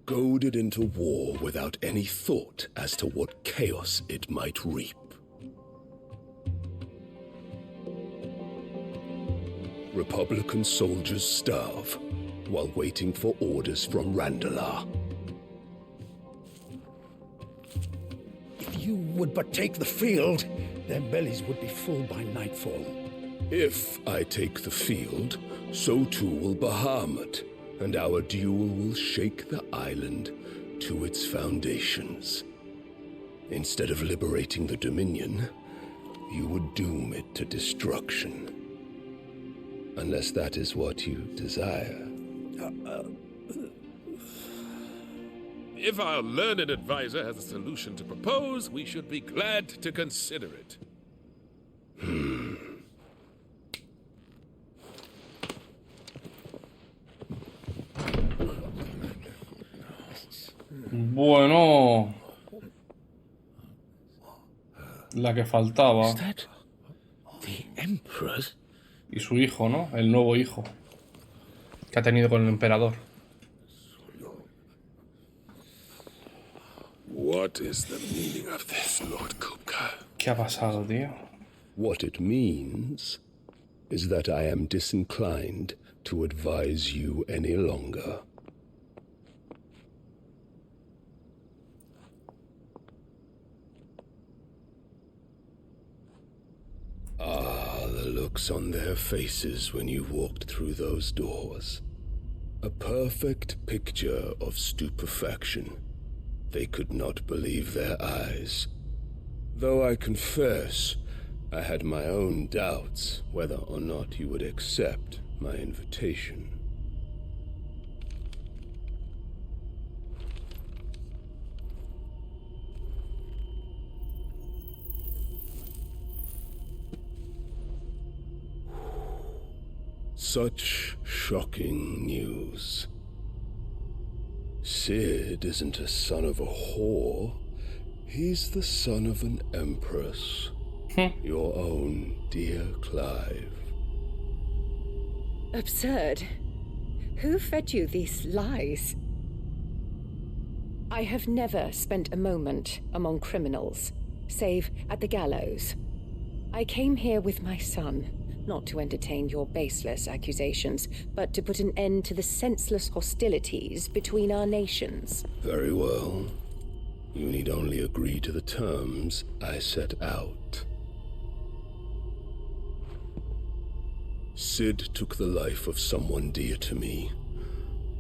Goaded into war without any thought as to what chaos it might reap. Republican soldiers starve while waiting for orders from Randalar. If you would but take the field, their bellies would be full by nightfall. If I take the field, so too will Bahamut, and our duel will shake the island to its foundations. Instead of liberating the Dominion, you would doom it to destruction. Unless that is what you desire. If our learned advisor has a solution to propose, we should be glad to consider it. Bueno, la que faltaba. Is that the Emperor's? Y su hijo, ¿no? El nuevo hijo que ha tenido con el emperador. What is the meaning of this, Lord Kupka? ¿Qué ha pasado, tío? What it means is that I am disinclined to advise you any longer. Ah, the looks on their faces when you walked through those doors. A perfect picture of stupefaction. They could not believe their eyes. Though I confess, I had my own doubts whether or not you would accept my invitation. Such shocking news. Sid isn't a son of a whore. He's the son of an empress. Your own dear Clive. Absurd. Who fed you these lies? I have never spent a moment among criminals, save at the gallows. I came here with my son, not to entertain your baseless accusations, but to put an end to the senseless hostilities between our nations. Very well. You need only agree to the terms I set out. Sid took the life of someone dear to me,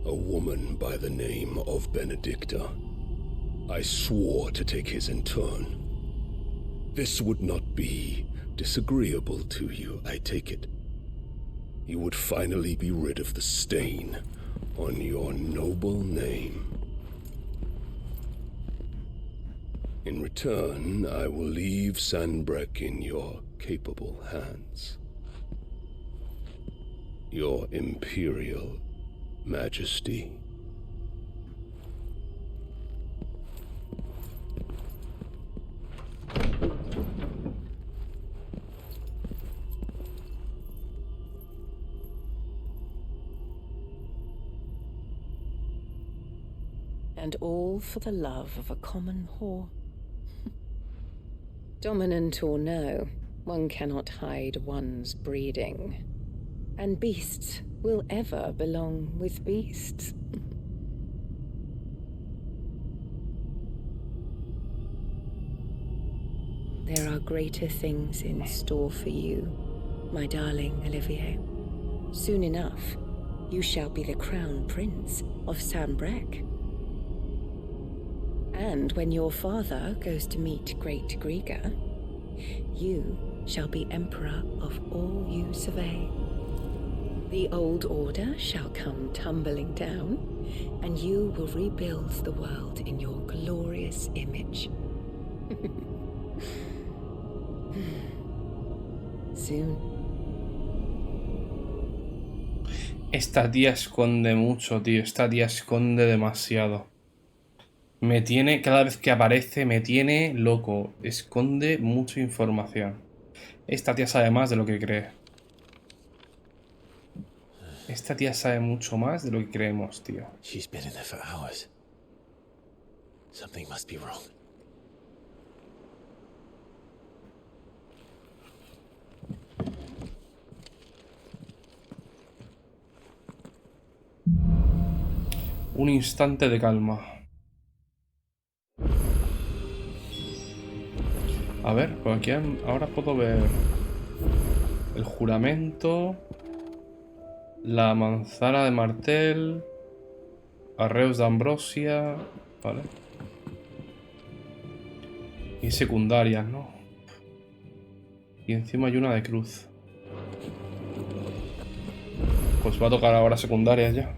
a woman by the name of Benedicta. I swore to take his in turn. This would not be disagreeable to you, I take it. You would finally be rid of the stain on your noble name. In return, I will leave Sanbreque in your capable hands. Your Imperial Majesty. And all for the love of a common whore. Dominant or no, one cannot hide one's breeding. And beasts will ever belong with beasts. There are greater things in store for you, my darling Olivier. Soon enough, you shall be the crown prince of Sanbreque. And when your father goes to meet Great Griga, you shall be emperor of all you survey. The old order shall come tumbling down, and you will rebuild the world in your glorious image. Soon. Esta tía esconde mucho, tío. Esta tía esconde demasiado. Me tiene, cada vez que aparece, me tiene loco. Esconde mucha información. Esta tía sabe más de lo que cree. Esta tía sabe mucho más de lo que creemos, tío. She's been in there for hours. Something must be wrong. Un instante de calma. A ver, por aquí ahora puedo ver el juramento, la manzana de martel, arreos de ambrosia, vale. Y secundarias, ¿no? Y encima hay una de cruz. Pues va a tocar ahora secundarias ya.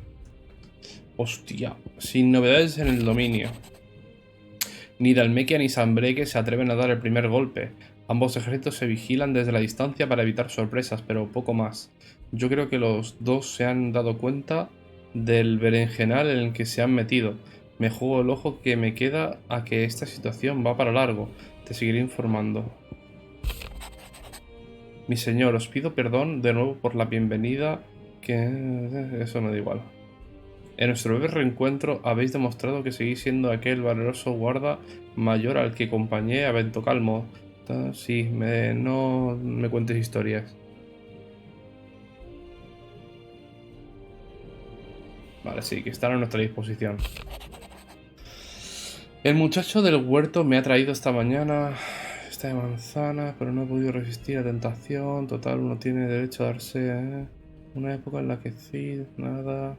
Hostia, sin novedades en el dominio. Ni Dalmequia ni Sanbreque se atreven a dar el primer golpe. Ambos ejércitos se vigilan desde la distancia para evitar sorpresas, pero poco más. Yo creo que los dos se han dado cuenta del berenjenal en el que se han metido. Me juego el ojo que me queda a que esta situación va para largo. Te seguiré informando. Mi señor, os pido perdón de nuevo por la bienvenida que... Eso me da igual. En nuestro breve reencuentro habéis demostrado que seguís siendo aquel valeroso guarda mayor al que acompañé a Ventocalmo. Sí, no me cuentes historias. Vale, sí, que están a nuestra disposición. El muchacho del huerto me ha traído esta mañana esta de manzana, pero no he podido resistir la tentación. Total, uno tiene derecho a darse una época en la que sí, nada.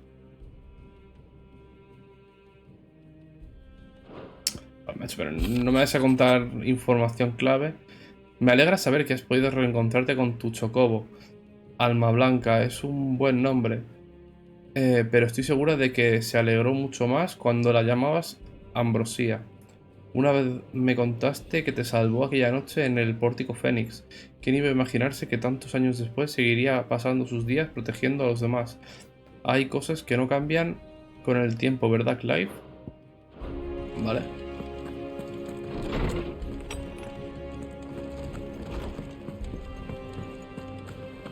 Pero no me vas a contar información clave. Me alegra saber que has podido reencontrarte con tu chocobo. Alma Blanca es un buen nombre. Pero estoy segura de que se alegró mucho más cuando la llamabas Ambrosía. Una vez me contaste que te salvó aquella noche en el Pórtico Fénix. ¿Quién iba a imaginarse que tantos años después seguiría pasando sus días protegiendo a los demás? Hay cosas que no cambian con el tiempo, ¿verdad, Clive? Vale.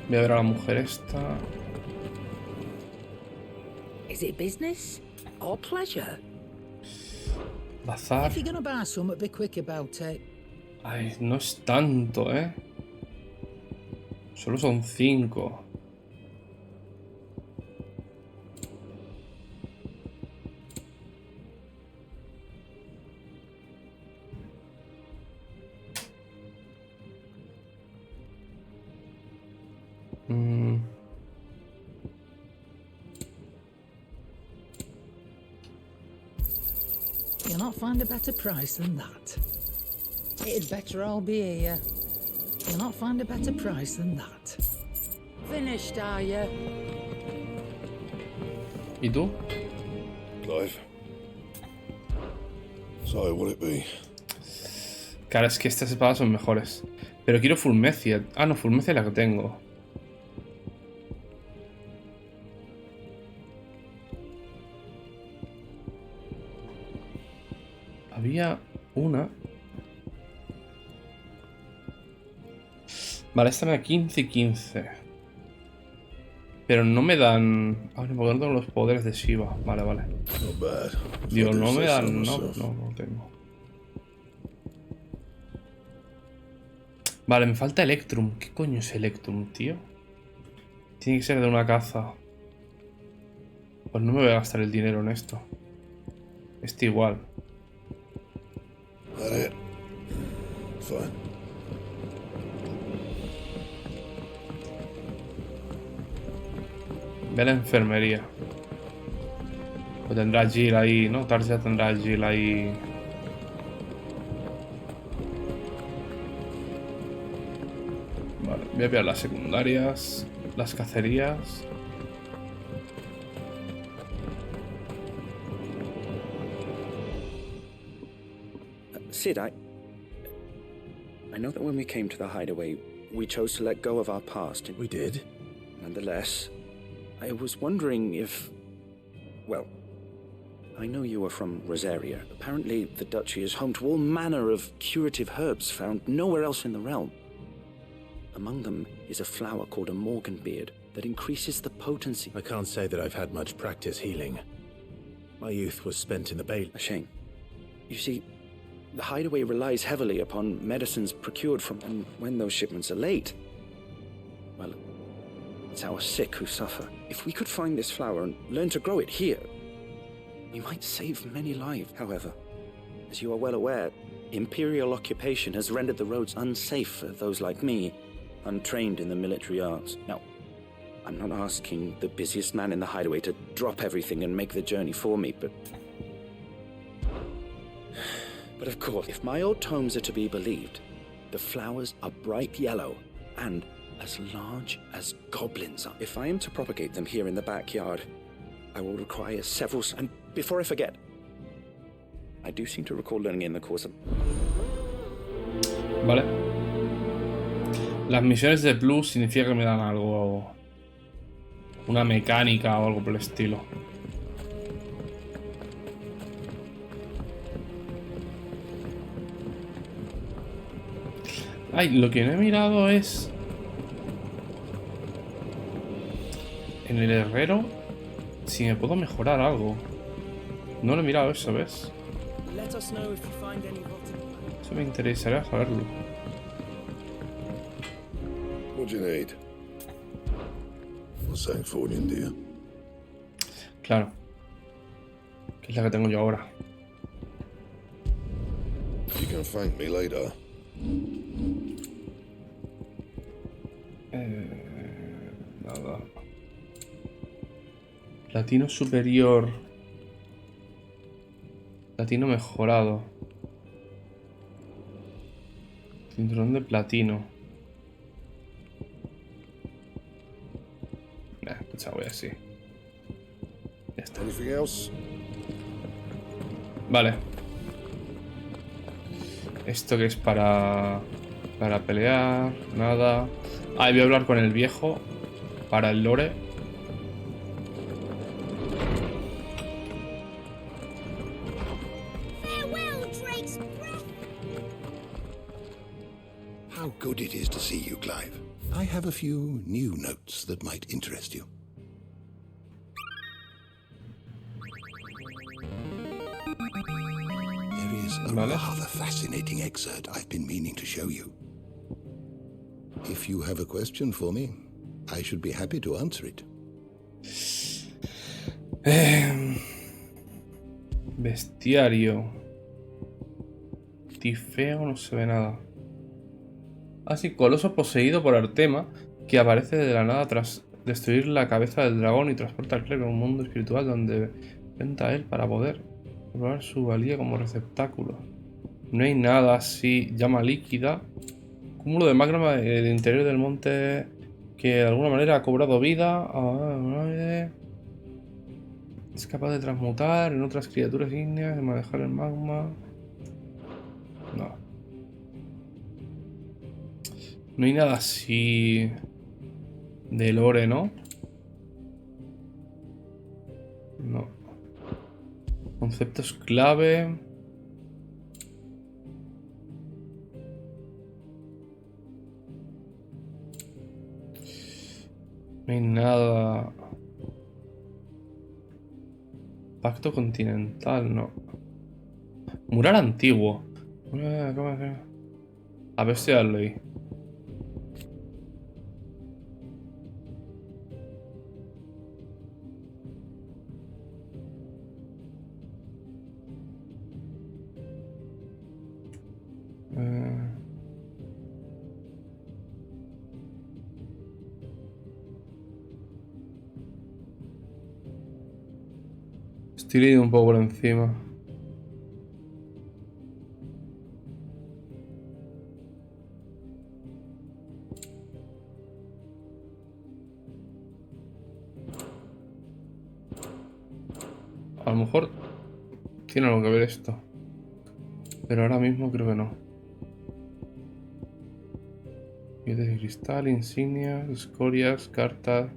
Voy a ver a la mujer esta. Is it business or pleasure? Bazar. If you're gonna buy some, be quick about it. Ay, no es tanto, ¿eh? Solo son 5. You'll not find a better price than that. It'd better all be here. You'll not find a better price than that. Finished, are you? ¿Y tú? Clive. So, will it be? Claro, es que estas espadas son mejores. Pero quiero Fulmecia. Ah, no, Fulmecia es la que tengo. Había una. Vale, esta me da 15 y 15. Pero no me dan... Ah, no, porque no tengo los poderes de Shiva. Vale, vale. Digo, no me dan... No tengo. Vale, me falta Electrum. ¿Qué coño es Electrum, tío? Tiene que ser de una caza. Pues no me voy a gastar el dinero en esto. Este igual. That it? Fine. Ve a la enfermería. Pues tendrá Jill ahí, ¿no? Tarja tendrá Jill ahí. Vale, voy a ver las secundarias, las cacerías. Sid, I know that when we came to the hideaway, we chose to let go of our past. We did. Nonetheless, I was wondering if... Well, I know you are from Rosaria. Apparently, the duchy is home to all manner of curative herbs found nowhere else in the realm. Among them is a flower called a Morganbeard that increases the potency. I can't say that I've had much practice healing. My youth was spent in the Bay. A shame. You see, the hideaway relies heavily upon medicines procured from... And when those shipments are late, well, it's our sick who suffer. If we could find this flower and learn to grow it here, we might save many lives. However, as you are well aware, Imperial occupation has rendered the roads unsafe for those like me, untrained in the military arts. Now, I'm not asking the busiest man in the hideaway to drop everything and make the journey for me, but of course, if my old tomes are to be believed, the flowers are bright yellow and as large as goblins are. If I am to propagate them here in the backyard, I will require several... And before I forget, I do seem to recall learning in the course of... Vale. Las misiones de Plus significa que me dan algo... Una mecánica o algo por el estilo. Ay, lo que no he mirado es... En el herrero... Si me puedo mejorar algo. No lo he mirado eso, ¿ves? Let us know if you find any rotting plants. Eso me interesará saberlo. What do you need? What's that for in India? Claro. Que es la que tengo yo ahora. You can thank me later. Nada. Platino superior. Platino mejorado. Cinturón de platino. Escucha, voy así. Ya está. Anything else? Vale. Esto que es para pelear, nada. Ah, y voy a hablar con el viejo para el lore. How good it is to see you, Clive. I have a few new notes that might interest you. There is a rather fascinating excerpt I've been meaning to show you. If you have a question for me, I should be happy to answer it. Bestiario. Tifeo, no se ve nada. Así, coloso poseído por Artema, que aparece de la nada tras destruir la cabeza del dragón y transporta al clero a un mundo espiritual donde venta a él para poder probar su valía como receptáculo. No hay nada así. Llama líquida. Cúmulo de magma del interior del monte que de alguna manera ha cobrado vida. Es capaz de transmutar en otras criaturas ígneas, de manejar el magma. No. No hay nada así de lore, ¿no? No. Conceptos clave. No hay nada. Pacto continental, no. Mural antiguo. A ver si ya lo leí. Estoy leyendo un poco por encima. A lo mejor tiene algo que ver esto, pero ahora mismo creo que no. Piedras de cristal, insignias, escorias, cartas.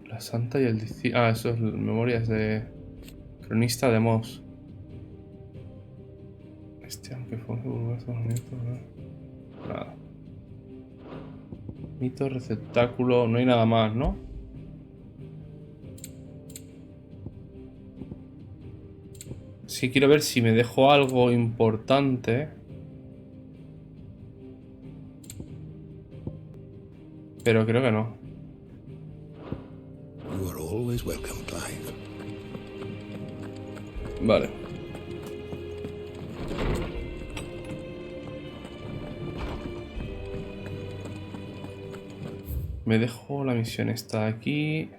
La Santa y el discípulo. Ah, eso es memorias de cronista de Moss. Aunque fue nada. Mito, receptáculo. No hay nada más, ¿no? Sí, quiero ver si me dejo algo importante. Pero creo que no. You are always welcome, Clive. Vale. Me dejo la misión esta aquí.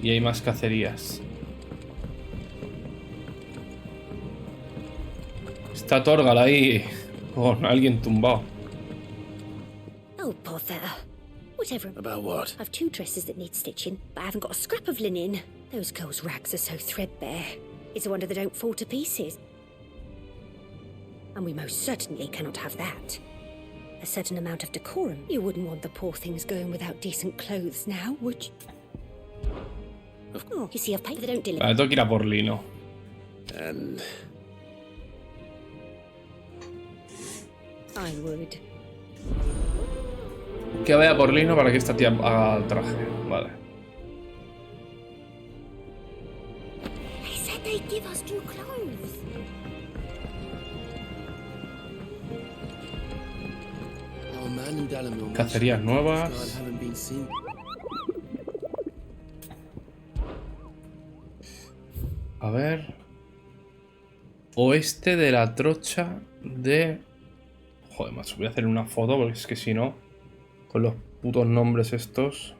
Y hay más cacerías. Está Torgal ahí con alguien tumbado. Oh, bother. Whatever. About what? I've 2 dresses that need stitching, but I haven't got a scrap of linen. Those girls' rags are so threadbare. It's a wonder they don't fall to pieces. And we most certainly cannot have that. A certain amount of decorum. You wouldn't want the poor things going without decent clothes now, would you? Oh, you see, I've paid. They don't deliver. Vale, tengo que ir a por lino. And I would. Que vaya por lino para que esta tía haga el traje. Vale. But they give us new clothes. Cacerías nuevas. A ver. Oeste de la trocha de... Joder, macho, voy a hacer una foto porque es que si no, con los putos nombres estos...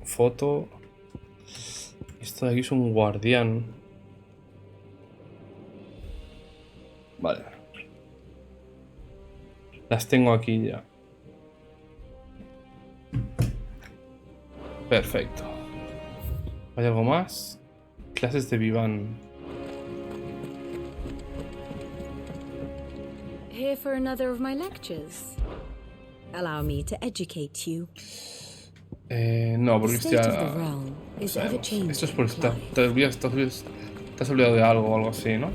Foto... Esto de aquí es un guardián. Vale. Las tengo aquí ya. Perfecto. ¿Hay algo más? Clases de Viván. Here for another of my lectures. Allow me to educate you. No, porque The state of the ya... realm is sabemos. ever-changing, Esto es por Clive. te has olvidado de algo o algo así, ¿no?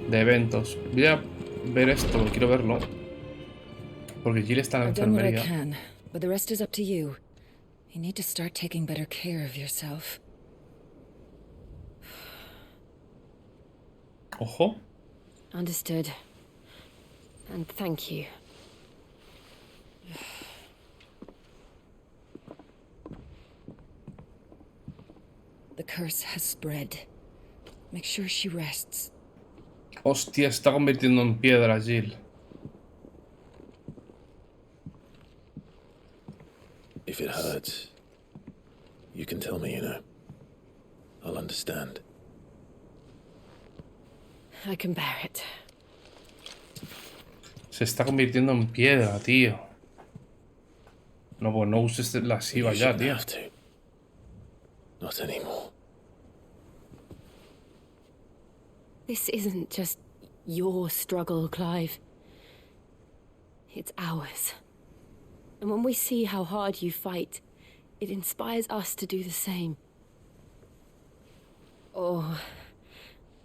De eventos. Voy a ver esto, porque quiero verlo. Porque Jill está en la I've done what I enfermería. can, but the rest is up to you. You need to start taking better care of yourself. Ojo. Understood. And thank you. The curse has spread. Make sure she rests. Hostia, se está convirtiendo en piedra, Jill. If it hurts, you can tell me, you know. I'll understand. I can bear it. Se está convirtiendo en piedra, tío. No, pues no uses la siva ya, tío. Not anymore. This isn't just your struggle, Clive. It's ours. And when we see how hard you fight, it inspires us to do the same. Or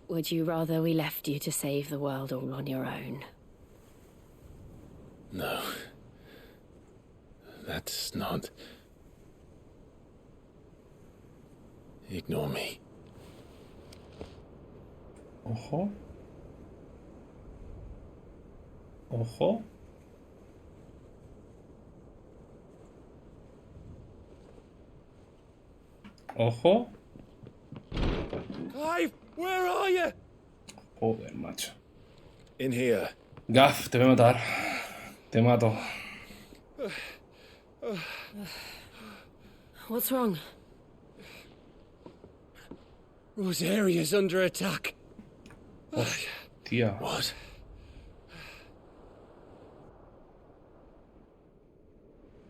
would you rather we left you to save the world all on your own? No. That's not... Ignore me. Ojo. Ojo. Ojo. Clive, where are you? Joder, macho. In here. Gaff, te voy a matar. Te mato. What's wrong? Rosaria's under attack. Hostia. What?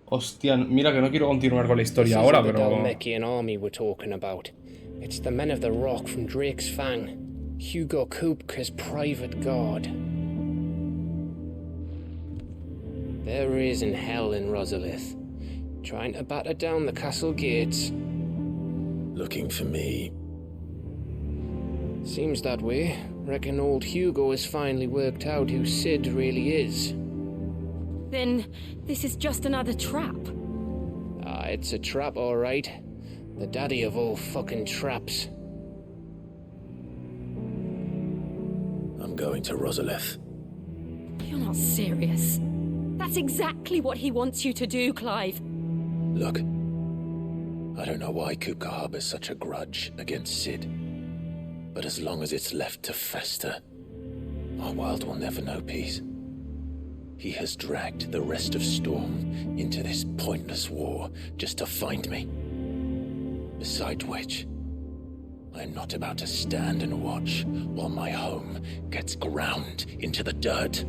Hostia, mira que no quiero continuar con la historia ahora, This isn't pero... the Dalmekian army we're talking about. It's the men of the Rock from Drake's Fang. Hugo Kupka's private guard. There is in hell in Rosalith, trying to batter down the castle gates. Looking for me. Seems that way. Reckon old Hugo has finally worked out who Sid really is. Then this is just another trap. Ah, it's a trap, all right. The daddy of all fucking traps. I'm going to Rosalith. You're not serious. That's exactly what he wants you to do, Clive. Look, I don't know why Kupka harbors such a grudge against Sid. But as long as it's left to fester, our world will never know peace. He has dragged the rest of Storm into this pointless war just to find me. Besides which, I'm not about to stand and watch while my home gets ground into the dirt.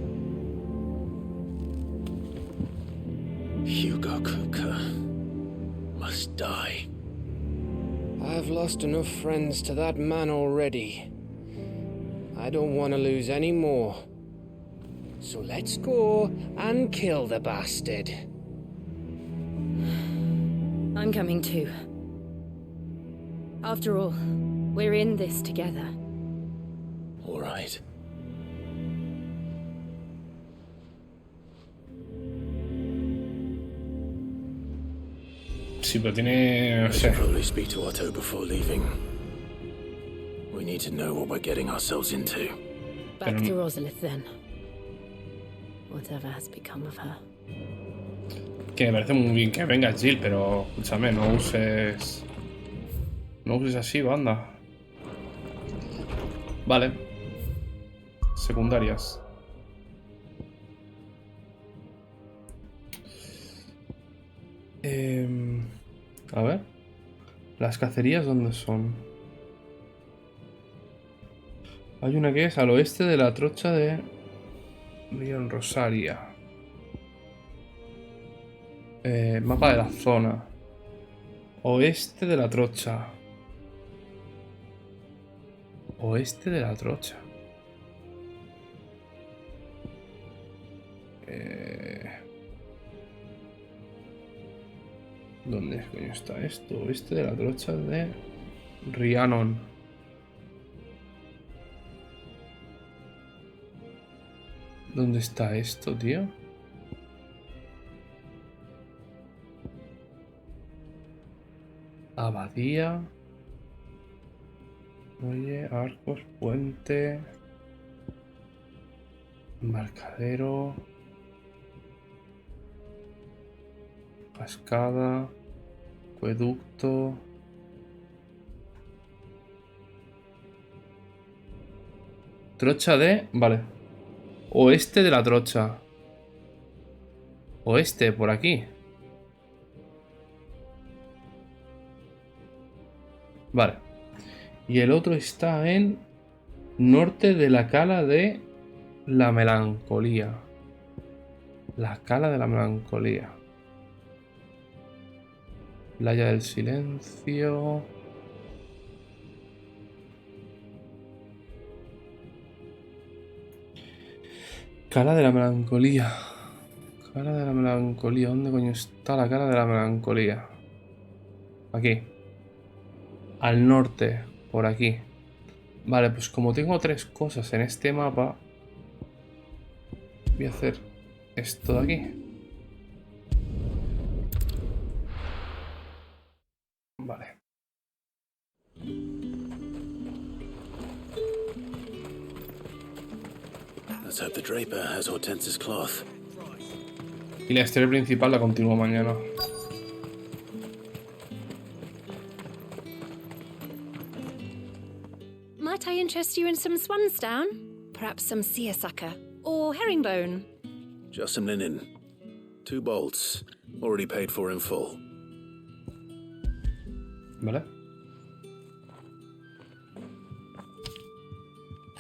Hugo Kupka must die. I've lost enough friends to that man already. I don't want to lose any more. So let's go and kill the bastard. I'm coming too. After all, we're in this together. All right. Sí, pero tiene... no I sé. should probably speak to Otto before leaving. We need to know what we're getting ourselves into. Back to Rosalith then. Whatever has become of her. Que me parece muy bien que vengas, Jill, pero escúchame, no uses... No uses así, banda. Vale. Secundarias. A ver. ¿Las cacerías dónde son? Hay una que es al oeste de la trocha de Leon Rosaria. Mapa de la zona. Oeste de la trocha. Oeste de la trocha. ¿Dónde coño está esto? Oeste de la trocha de Rhiannon. ¿Dónde está esto, tío? Abadía. Oye, arcos, puente. Embarcadero. Cascada. Acueducto. Trocha de... Vale. Oeste de la trocha. Oeste, por aquí. Vale. Y el otro está en norte de la cala de la melancolía. La cala de la melancolía. Playa del silencio. Cala de la melancolía. Cala de la melancolía. ¿Dónde coño está la cala de la melancolía? Aquí. Al norte. Por aquí. Vale, pues como tengo 3 cosas en este mapa, voy a hacer esto de aquí. Vale. Let's hope the draper has Hortense's cloth. Y la historia principal la continúo mañana. Might I interest you in some swansdown? Perhaps some seersucker? Or herringbone? Just some linen. 2 bolts. Already paid for in full. Vale.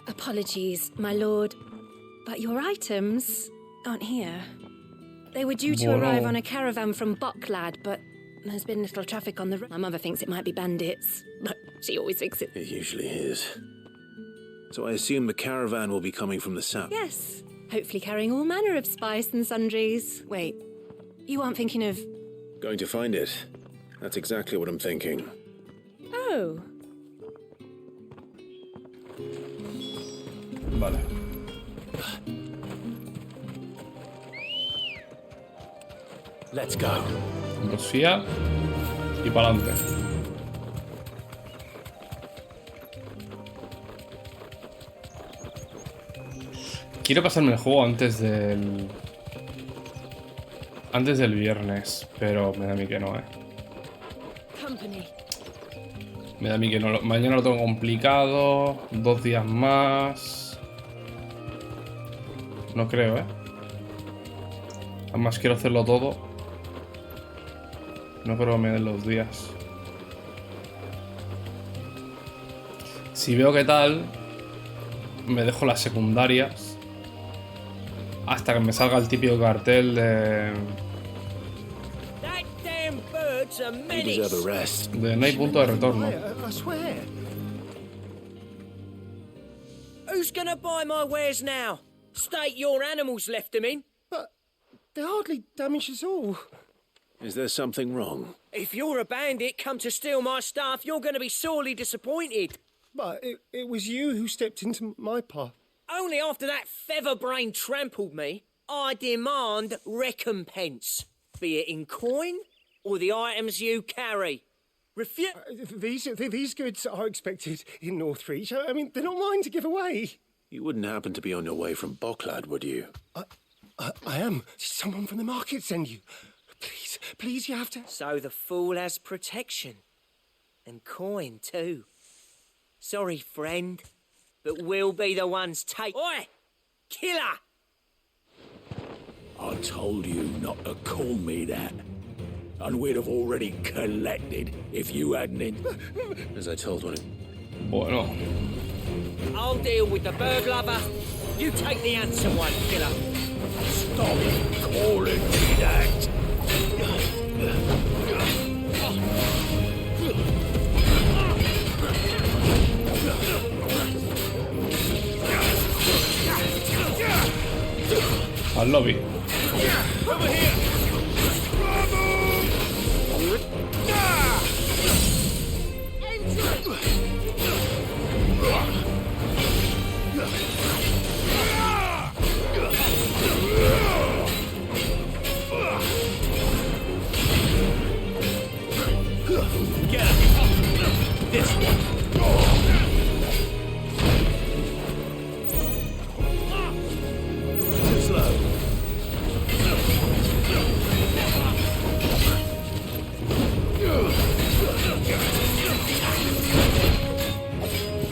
Apologies, my lord, but your items aren't here. They were due to arrive on a caravan from Bucklad, but there's been little traffic on the road. My mother thinks it might be bandits, but she always thinks it... It usually is. So I assume the caravan will be coming from the south? Yes, hopefully carrying all manner of spice and sundries. Wait, you aren't thinking of... Going to find it. That's exactly what I'm thinking. Oh. Vale. Let's go. Rocía y para adelante. Quiero pasarme el juego antes del viernes, pero me da a mí que no, Me da a mí que no. Mañana lo tengo complicado. 2 días más. No creo, Además quiero hacerlo todo. No creo que me den los días. Si veo qué tal, me dejo las secundarias hasta que me salga el típico cartel de... De no hay punto de retorno. Who's gonna buy my wares now? State your animals left them in. But they hardly damaged us all. Is there something wrong? If you're a bandit come to steal my stuff, you're gonna be sorely disappointed. But it was you who stepped into my path. Only after that feather-brain trampled me, I demand recompense. Be it in coin or the items you carry. These goods are expected in Northreach. I mean, they're not mine to give away. You wouldn't happen to be on your way from Bocklad, would you? I am. Someone from the market send you. Please, you have to... So the fool has protection. And coin, too. Sorry, friend, but we'll be the ones take... Oi! Killer! I told you not to call me that. And we'd have already collected if you hadn't. As I told one. Bueno. I'll deal with the bird lover. You take the handsome one, killer. Stop calling me that. Al lobby. Over here. Get him. This one. Too slow.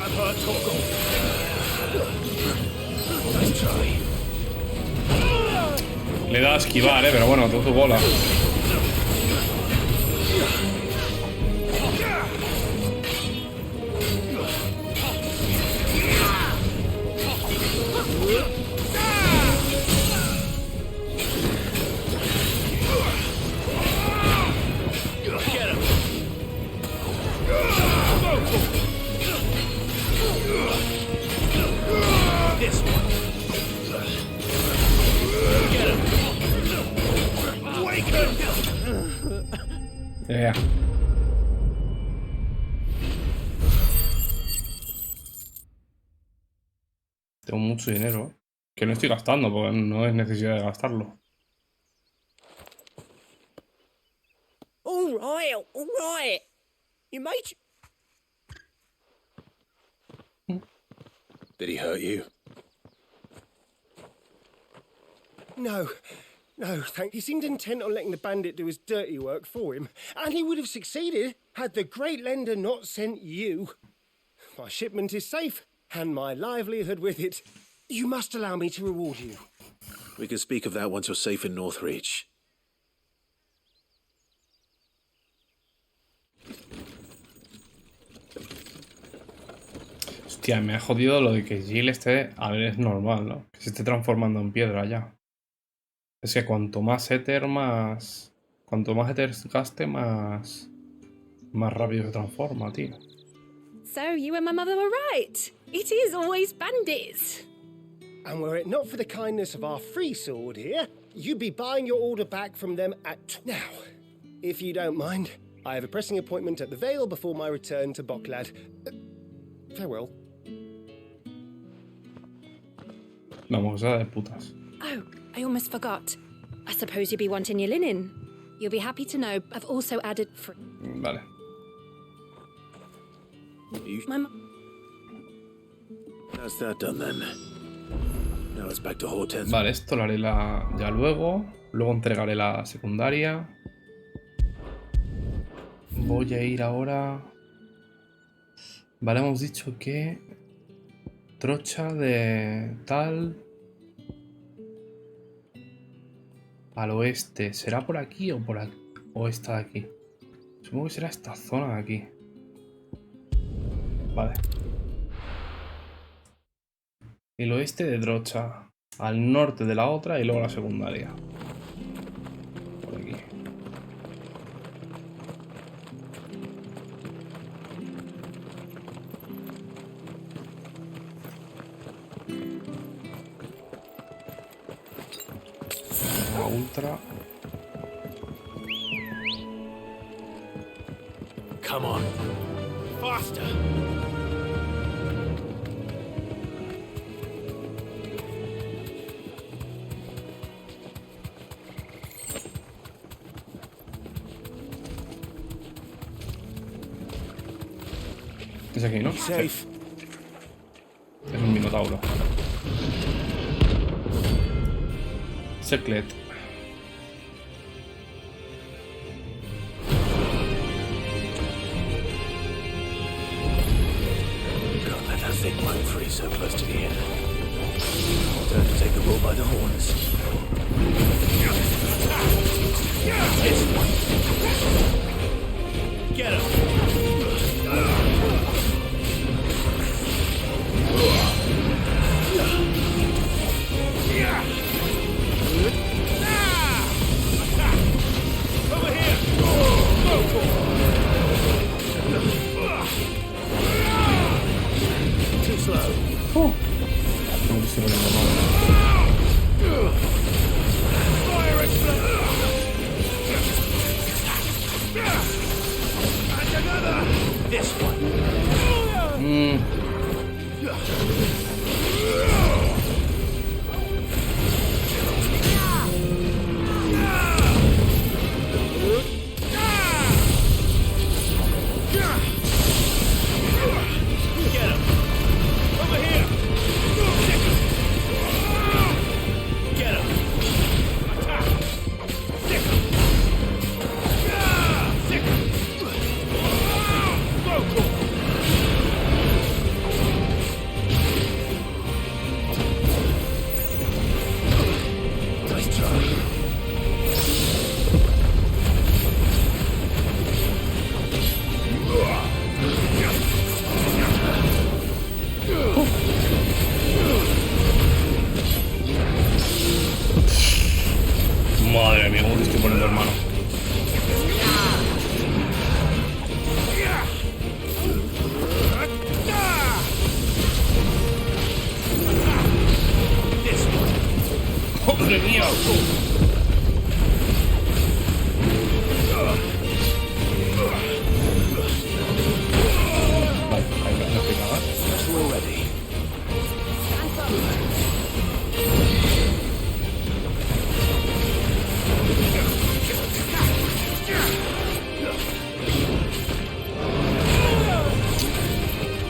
I've heard Torgal. Nice try. Le da a esquivar, pero bueno, tú tu bola. This one. Get him. Wake him. Yeah. Tengo mucho dinero. Que no estoy gastando, porque no es necesidad de gastarlo. All right. You made... Did he hurt you? No, thank you. He seemed intent on letting the bandit do his dirty work for him. And he would have succeeded had the great lender not sent you. My shipment is safe, and my livelihood with it. You must allow me to reward you. We can speak of that once you're safe in Northreach. Hostia, me ha jodido lo de que Jill esté... A ver, es normal, ¿no? Que se esté transformando en piedra ya. Es que cuanto más éter, más... Cuanto más éter gaste, más rápido se transforma, tío. So you and my mother were right. It is always bandits. And were it not for the kindness of our free sword here, you'd be buying your order back from them at... Now, if you don't mind, I have a pressing appointment at the Vale before my return to Bocklad. Farewell. Vamos, a de putas. Oh, I almost forgot. I suppose you'll be wanting your linen. You'll be happy to know I've also added... Vale. That's that done then. Now it's back to Hortense. Vale, esto lo haré ya luego. Luego entregaré la secundaria. Voy a ir ahora... Vale, hemos dicho que... Trocha de tal... Al oeste. ¿Será por aquí o por aquí? O esta de aquí. Supongo que será esta zona de aquí. Vale. El oeste de Trocha. Al norte de la otra y luego la secundaria. Por aquí. La ultra. Come on. Faster. Es aquí, ¿no? Sí. Es un minotauro. Seclet. Can't let that thing run free so close to the end. Time to take the bull by the horns. Get him! Over here! Too slow. Fire explosion! And another! This one. Get him! Over here! Get him! Attack! Stick him! Stick him! Vocal! Nice try. Madre mía, cómo te estoy poniendo, hermano. ¡Madre mía! Vale, ahí no pegaba.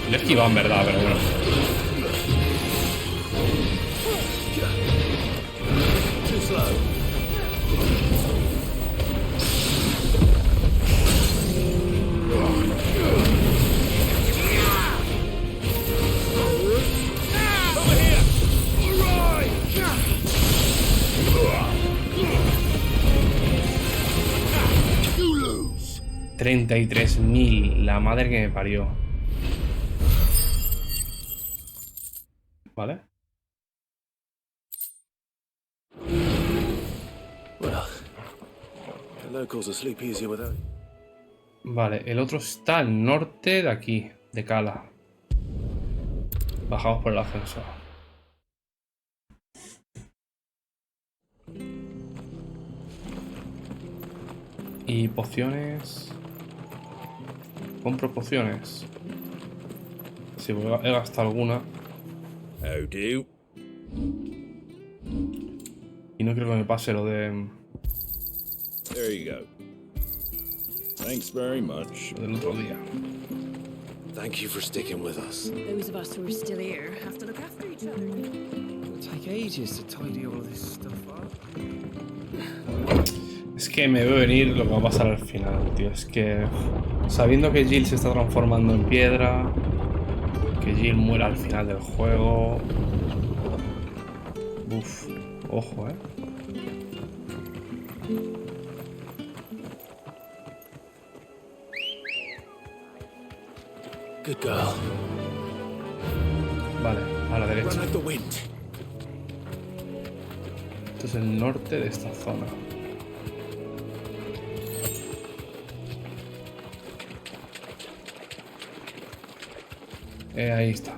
Le he esquivado en verdad, pero bueno. $33.000, la madre que me parió. ¿Vale? Vale, el otro está al norte de aquí, de Cala. Bajamos por el ascensor. Y pociones. Compro pociones. Sí, he gastado alguna. Y no creo que me pase lo de... There you go. Thanks very much. Lo del otro día. Thank you for sticking with us. Those of us who are still here have to look after each other. It'll take ages to tidy all this stuff up. Es que me veo venir lo que va a pasar al final, tío. Es que sabiendo que Jill se está transformando en piedra, que Jill muera al final del juego. Uf, ojo, Good girl. Vale, a la derecha. Run like the wind. Esto es el norte de esta zona. Ahí está.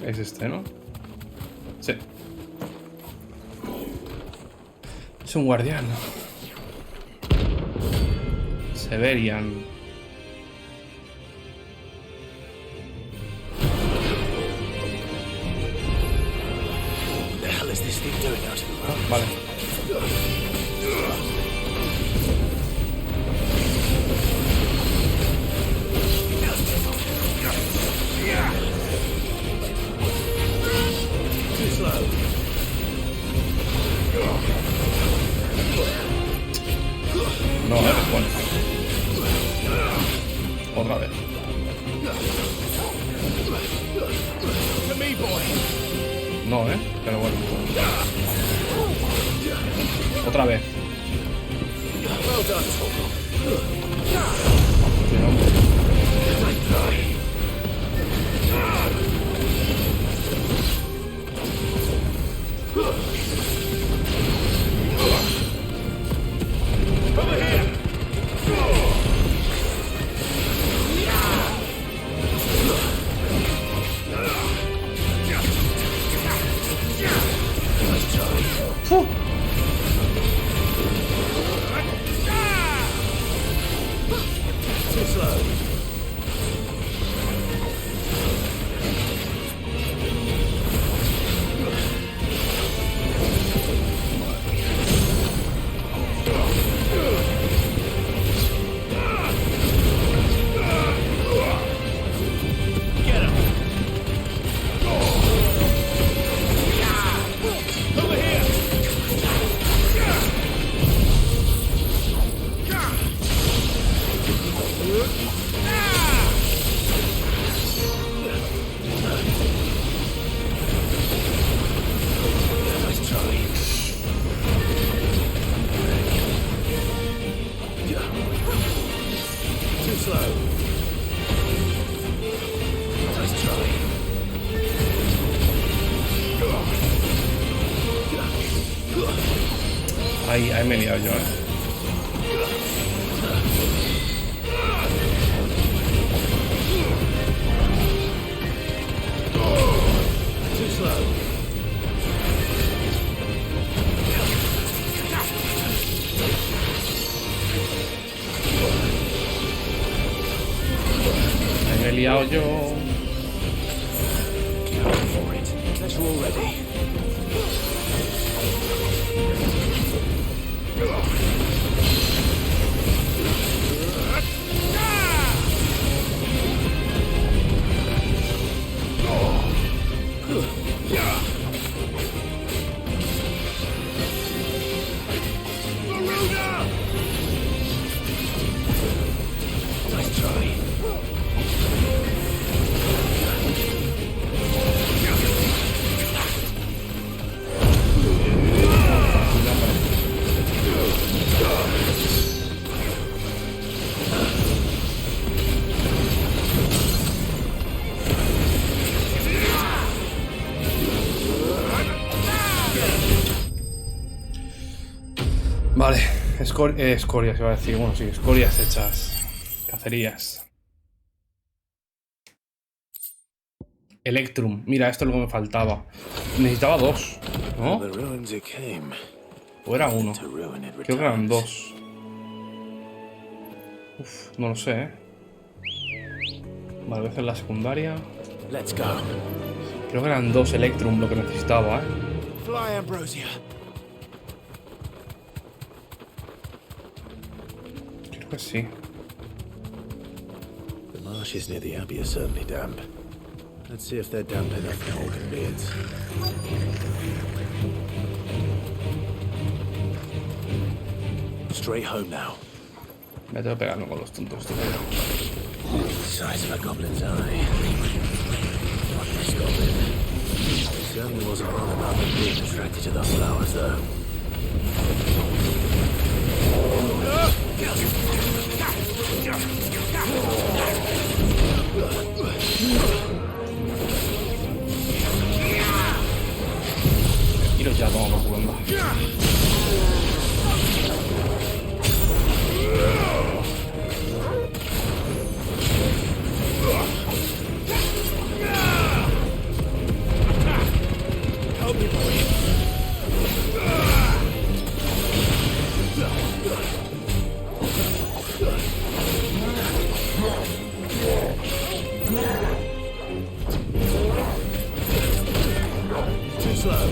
Es este, ¿no? Sí. Es un guardián. Severian. The hell is this thing doing out? Vale. otra vez. No, pero bueno. Otra vez. Ahí me he liado yo, Ahí me he liado yo. Vale, escorias iba a decir. Bueno, sí, escorias hechas. Cacerías. Electrum. Mira, esto es lo que me faltaba. Necesitaba 2, ¿no? ¿O era 1? Creo que eran 2. Uf, no lo sé, Vale, voy a hacer la secundaria. Creo que eran 2 Electrum lo que necesitaba, Fly, Ambrosia. Creo que sí. The marshes near the Abbey are certainly damp. Let's see if they're damp enough for organ beards. Straight home now. Me tengo que pegarlo con los tontos. Size of a goblin's eye. Not this goblin. He certainly wasn't wrong about them being attracted to the flowers, though. Tiro ya, toma por culo. Help me, boy. Too slow.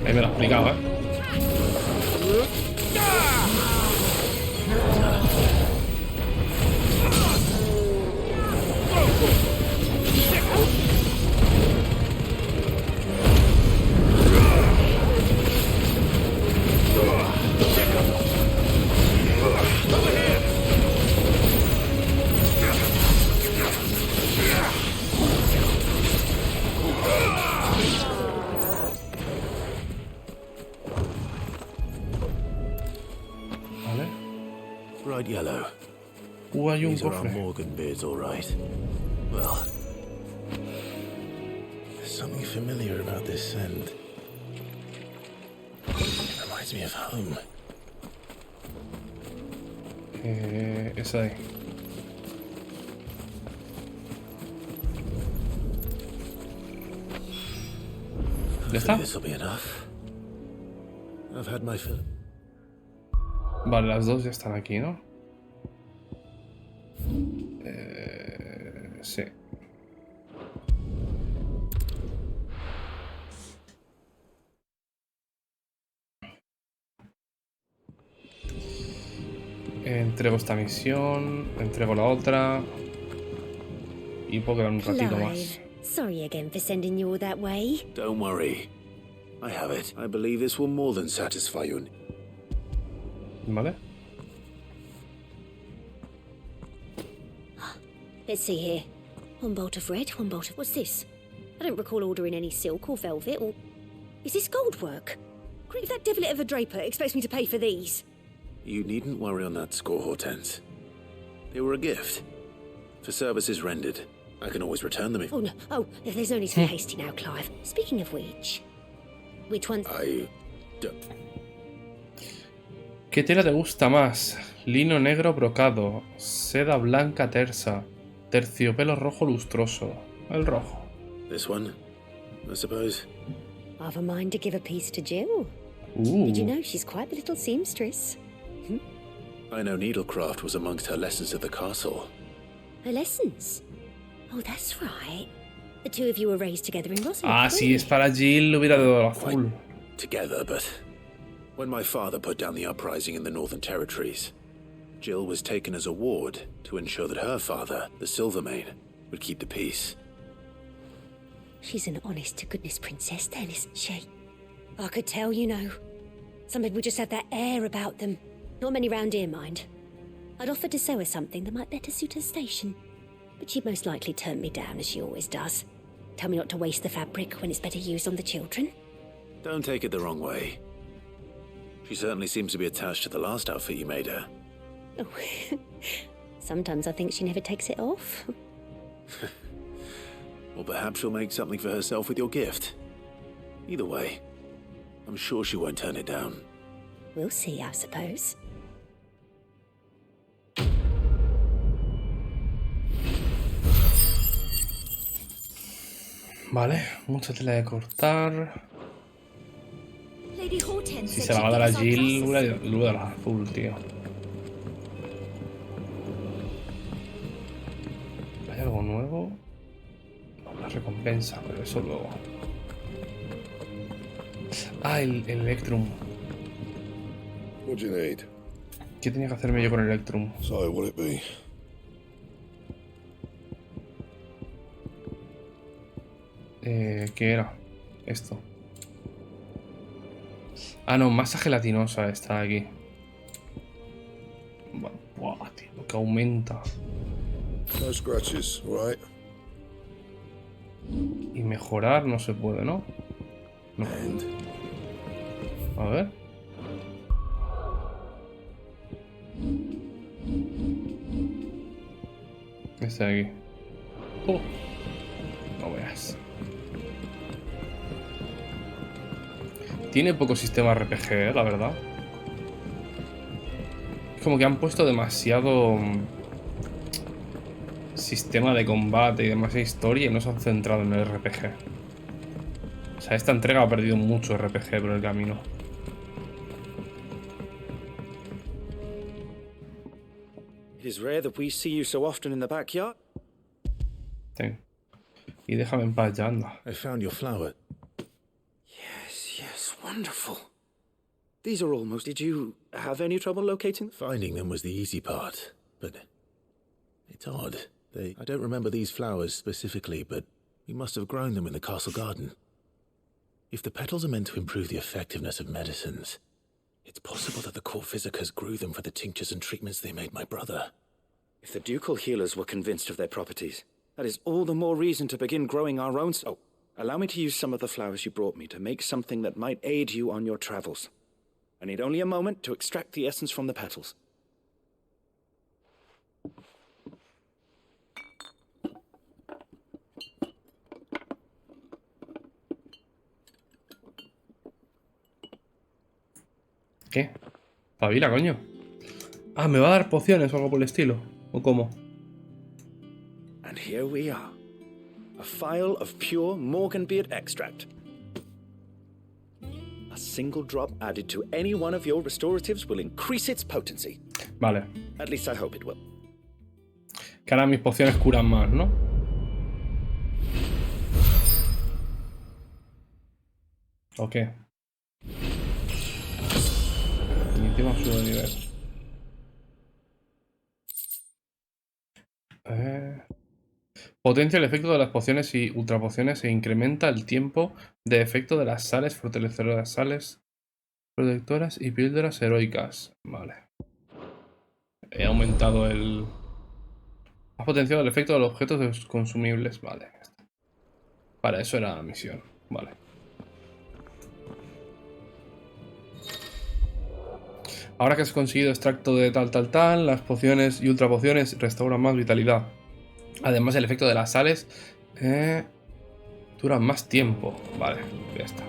Ahí me lo he explicado, Bright yellow. Hay un These are our cofre. Morgan beards, all right. Well, there's something familiar about this scent. It reminds me of home. Es ahí. ¿Ya está? This'll be enough. I've had my fill. Vale, las dos ya están aquí, ¿no? Sí. Entrego esta misión, entrego la otra y puedo quedar un ratito más. Sorry again for sending you all that way. Don't worry. I have it. I believe this will more than satisfy you. Vale. Let's see here. One bolt of red, one bolt of... What's this? I don't recall ordering any silk or velvet or... Is this gold work? Great if that devilet of a draper expects me to pay for these. You needn't worry on that score, Hortense. They were a gift. For services rendered. I can always return them if... Oh, no. Oh, there's no need to be hasty now, Clive. Speaking of which ones... ¿Qué tela te gusta más? Lino negro brocado, seda blanca tersa, terciopelo rojo lustroso. El rojo. This one, I suppose. I've a mind to give a piece to Jill. Did you know she's quite the little seamstress? I know needlecraft was amongst her lessons at the castle. Her lessons? Oh, that's right. The two of you were raised together in Rosalind. Ah, si es para Jill, le hubiera dado el azul. Together, but when my father put down the uprising in the Northern Territories, Jill was taken as a ward to ensure that her father, the Silvermane, would keep the peace. She's an honest-to-goodness princess then, isn't she? I could tell, you know. Some people just have that air about them. Not many round here, mind. I'd offered to sew her something that might better suit her station. But she'd most likely turn me down, as she always does. Tell me not to waste the fabric when it's better used on the children. Don't take it the wrong way. She certainly seems to be attached to the last outfit you made her. Oh, sometimes I think she never takes it off. Or perhaps she'll make something for herself with your gift. Either way, I'm sure she won't turn it down. We'll see, I suppose. Vale, mucha tela de cortar. Lady Hortense Si said se la va a she'd dar a give us our Jill, prices. le voy a dar la azul, tío. ¿Hay algo nuevo? No, la recompensa, pero eso luego. Ah, el Electrum. What do you need? ¿Qué tenía que hacerme yo con el Electrum? So, what'll it be? ¿Qué era? Esto. Ah, no, masa gelatinosa está aquí. Buah, tío, lo que aumenta. No scratches, right? Y mejorar no se puede, ¿no? No. A ver. Este de aquí. No veas. Tiene poco sistema RPG, la verdad. Es como que han puesto demasiado sistema de combate y demasiada historia y no se han centrado en el RPG. O sea, esta entrega ha perdido mucho RPG por el camino. It is rare that we see you so often in the backyard. Sí. Y déjame en paz ya, anda. I found your flower. Yes, wonderful. These are almost... Did you have any trouble locating? Finding them was the easy part, but it's odd. I don't remember these flowers specifically, but we must have grown them in the castle garden. If the petals are meant to improve the effectiveness of medicines, it's possible that the court physicers grew them for the tinctures and treatments they made my brother. If the ducal healers were convinced of their properties, that is all the more reason to begin growing our own... Oh, allow me to use some of the flowers you brought me to make something that might aid you on your travels. I need only a moment to extract the essence from the petals. ¿Qué? Pavila, coño. Ah, ¿me va a dar pociones o algo por el estilo? ¿O cómo? And here we are. A phial of pure Morganbeard extract. A single drop added to any one of your restoratives will increase its potency. Vale. At least I hope it will. Que ahora mis pociones curan más, ¿no? ¿O qué? Y encima subo de nivel. Potencia el efecto de las pociones y ultrapociones e incrementa el tiempo de efecto de las sales fortalecedoras, sales protectoras y píldoras heroicas. Vale. He aumentado el... Has potenciado el efecto de los objetos consumibles. Vale. Para eso era la misión. Vale. Ahora que has conseguido extracto de tal, las pociones y ultrapociones restauran más vitalidad. Además, el efecto de las sales dura más tiempo. Vale, ya está.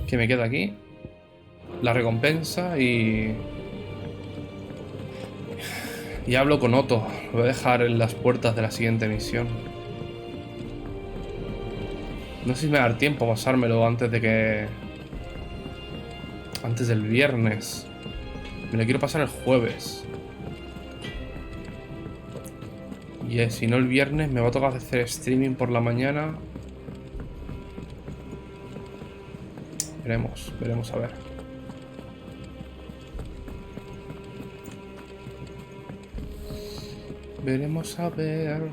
¿Qué me queda aquí? La recompensa y hablo con Otto. Lo voy a dejar en las puertas de la siguiente misión. No sé si me va a dar tiempo a pasármelo antes de que... Antes del viernes. Me lo quiero pasar el jueves. Y si no el viernes me va a tocar hacer streaming por la mañana. Veremos a ver. Veremos a ver.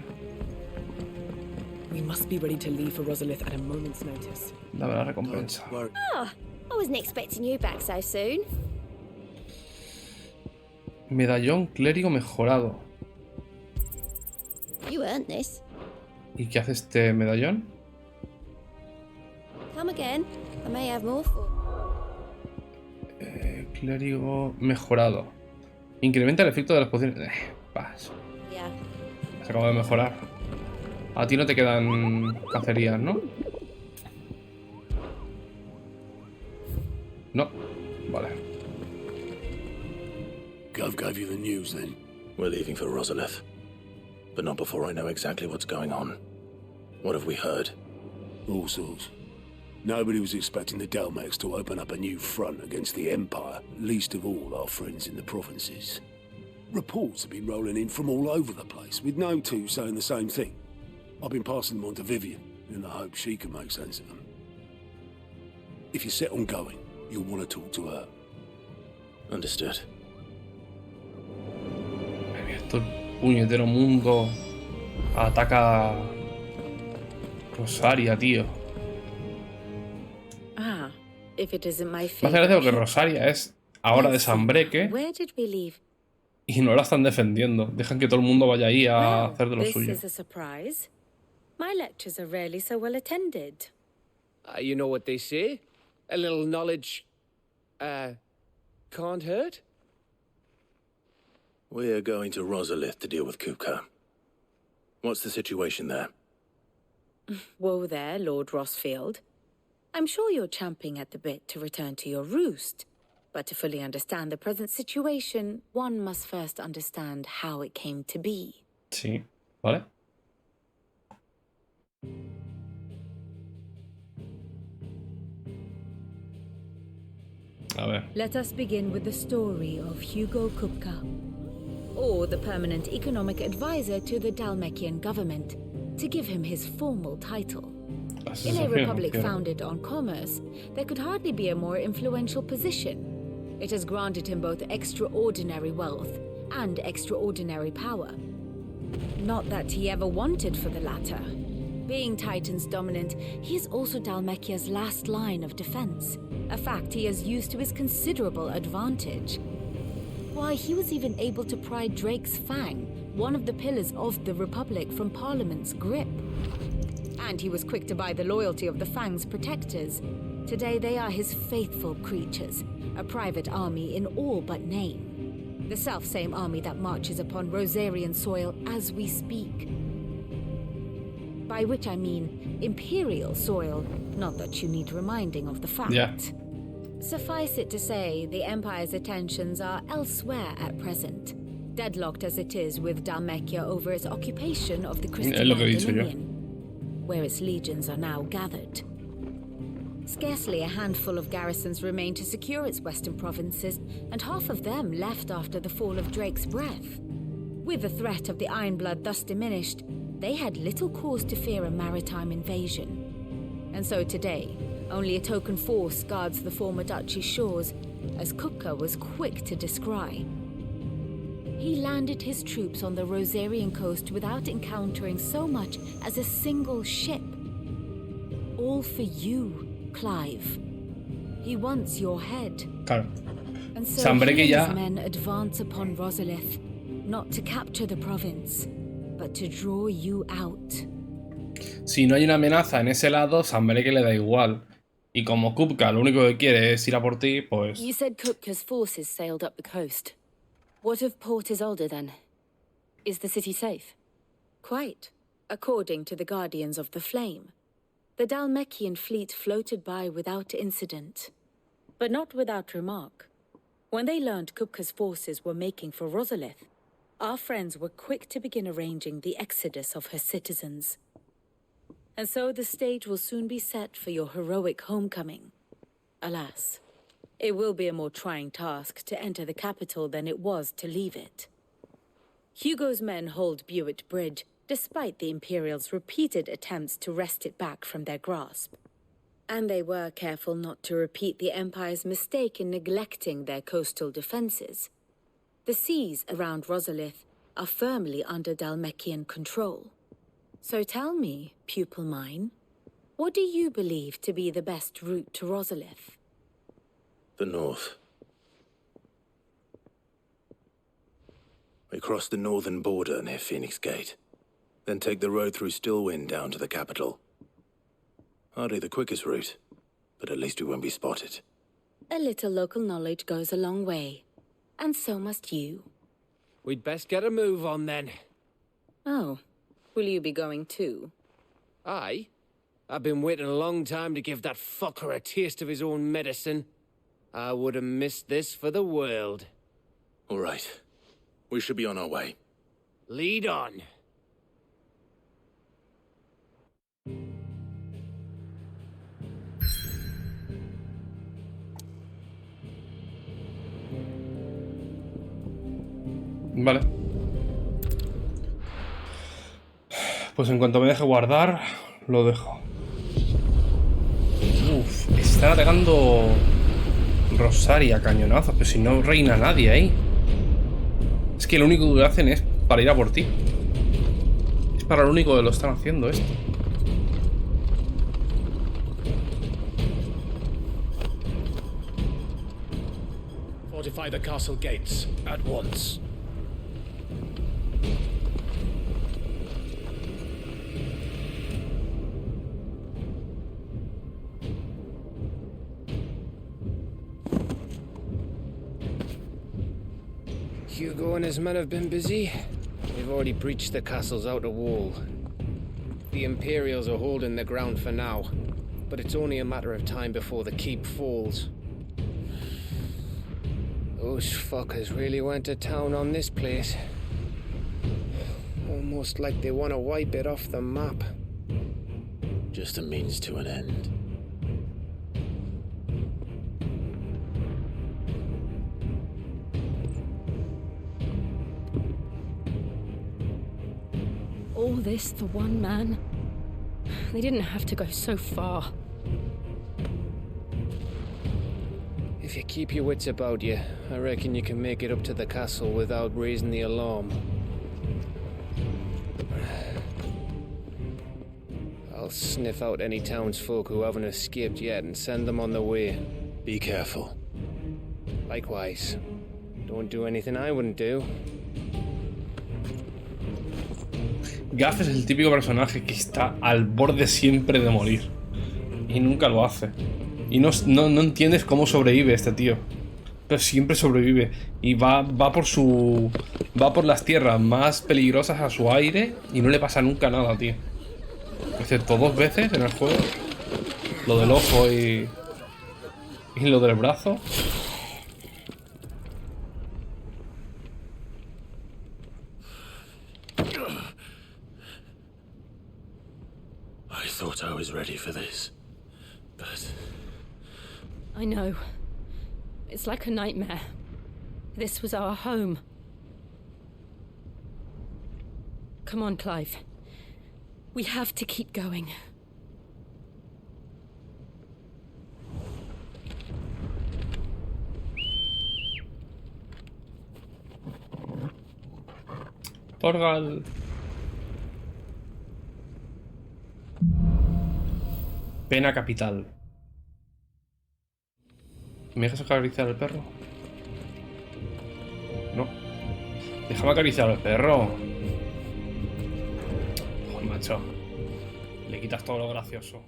We must be ready to leave for Rosalith at a moment's notice. Dame la recompensa. Oh, I wasn't expecting you back so soon. Medallón clérigo mejorado. You earned this. ¿Y qué hace este medallón? Come again. I may have more for. Clérigo mejorado. Incrementa el efecto de las pociones. Paso. Yeah. Se acaba de mejorar. A ti no te quedan cacerías, ¿no? No. Vale. Gov gave you the news then? We're leaving for Rosalith. But not before I know exactly what's going on. What have we heard? All sorts. Nobody was expecting the Delmex to open up a new front against the Empire, least of all our friends in the provinces. Reports have been rolling in from all over the place, with no two saying the same thing. I've been passing them on to Vivian, in the hope she can make sense of them. If you're set on going, you'll want to talk to her. Understood. Esto el puñetero mundo ataca Rosaria, tío. Ah, if it isn't my Me hace gracia porque Rosaria es ahora de Sanbreque Where did we leave? y no la están defendiendo. Dejan que todo el mundo vaya ahí a hacer de lo suyo. This is a surprise. My lectures are rarely so well attended. You know what they say? A little knowledge, can't hurt? We're going to Rosalith to deal with Kuka. What's the situation there? Whoa there, Lord Rossfield. I'm sure you're champing at the bit to return to your roost. But to fully understand the present situation, one must first understand how it came to be. Sí, ¿vale? A ver. Let us begin with the story of Hugo Kupka, or the permanent economic advisor to the Dalmekian government, to give him his formal title. In a republic founded on commerce, there could hardly be a more influential position. It has granted him both extraordinary wealth and extraordinary power. Not that he ever wanted for the latter. Being Titan's dominant, he is also Dalmekia's last line of defense, a fact he has used to his considerable advantage. Why, he was even able to pry Drake's Fang, one of the pillars of the Republic, from Parliament's grip. And he was quick to buy the loyalty of the Fang's protectors. Today they are his faithful creatures, a private army in all but name. The self-same army that marches upon Rosarian soil as we speak. By which I mean Imperial soil, not that you need reminding of the fact. Yeah. Suffice it to say, the Empire's attentions are elsewhere at present, deadlocked as it is with Dhalmekia over its occupation of the Crystalline Dominion, where its legions are now gathered. Scarcely a handful of garrisons remain to secure its western provinces, and half of them left after the fall of Drake's Breath. With the threat of the Ironblood thus diminished, they had little cause to fear a maritime invasion. And so today, only a token force guards the former duchy's shores, as Kupka was quick to descry. He landed his troops on the Rosarian coast without encountering so much as a single ship. All for you, Clive. He wants your head. Claro. And so he and his men advance upon Rosalith, not to capture the province, but to draw you out. Si no hay una amenaza en ese lado, Sanbereke le da igual. Y como Kupka lo único que quiere es ir a por ti, pues... You said Kupka's forces sailed up the coast. What of Port Isolde then? Is the city safe? Quite, according to the Guardians of the Flame. The Dhalmekian fleet floated by without incident, but not without remark. When they learned Kupka's forces were making for Rosalith, our friends were quick to begin arranging the exodus of her citizens. And so the stage will soon be set for your heroic homecoming. Alas, it will be a more trying task to enter the capital than it was to leave it. Hugo's men hold Buet Bridge, despite the Imperials' repeated attempts to wrest it back from their grasp. And they were careful not to repeat the Empire's mistake in neglecting their coastal defenses. The seas around Rosalith are firmly under Dhalmekian control. So tell me, pupil mine, what do you believe to be the best route to Rosalith? The north. We cross the northern border near Phoenix Gate, then take the road through Stillwind down to the capital. Hardly the quickest route, but at least we won't be spotted. A little local knowledge goes a long way, and so must you. We'd best get a move on then. Oh, will you be going too? Aye. I've been waiting a long time to give that fucker a taste of his own medicine. I would have missed this for the world. All right. We should be on our way. Lead on. Vale. Pues en cuanto me deje guardar, lo dejo. Uf, está atacando Rosaria, cañonazos, pero si no reina nadie ahí. Es que lo único que hacen es para ir a por ti. Es para lo único que lo están haciendo esto. Fortify the castle gates at once. Hugo and his men have been busy. They've already breached the castle's outer wall. The Imperials are holding the ground for now, but it's only a matter of time before the keep falls. Those fuckers really went to town on this place. Almost like they want to wipe it off the map. Just a means to an end. All this for one man? They didn't have to go so far. If you keep your wits about you, I reckon you can make it up to the castle without raising the alarm. I'll sniff out any townsfolk who haven't escaped yet and send them on their way. Be careful. Likewise. Don't do anything I wouldn't do. Gaff es el típico personaje que está al borde siempre de morir. Y nunca lo hace. Y no entiendes cómo sobrevive este tío. Pero siempre sobrevive. Y va por las tierras más peligrosas a su aire y no le pasa nunca nada, tío. Excepto 2 veces en el juego. Lo del ojo y ¿Y lo del brazo? I thought I was ready for this, but... I know. It's like a nightmare. This was our home. Come on, Clive. We have to keep going. Porgal. Pena capital. ¿Me dejas acariciar al perro? No. Déjame acariciar al perro. Joder, macho. Le quitas todo lo gracioso.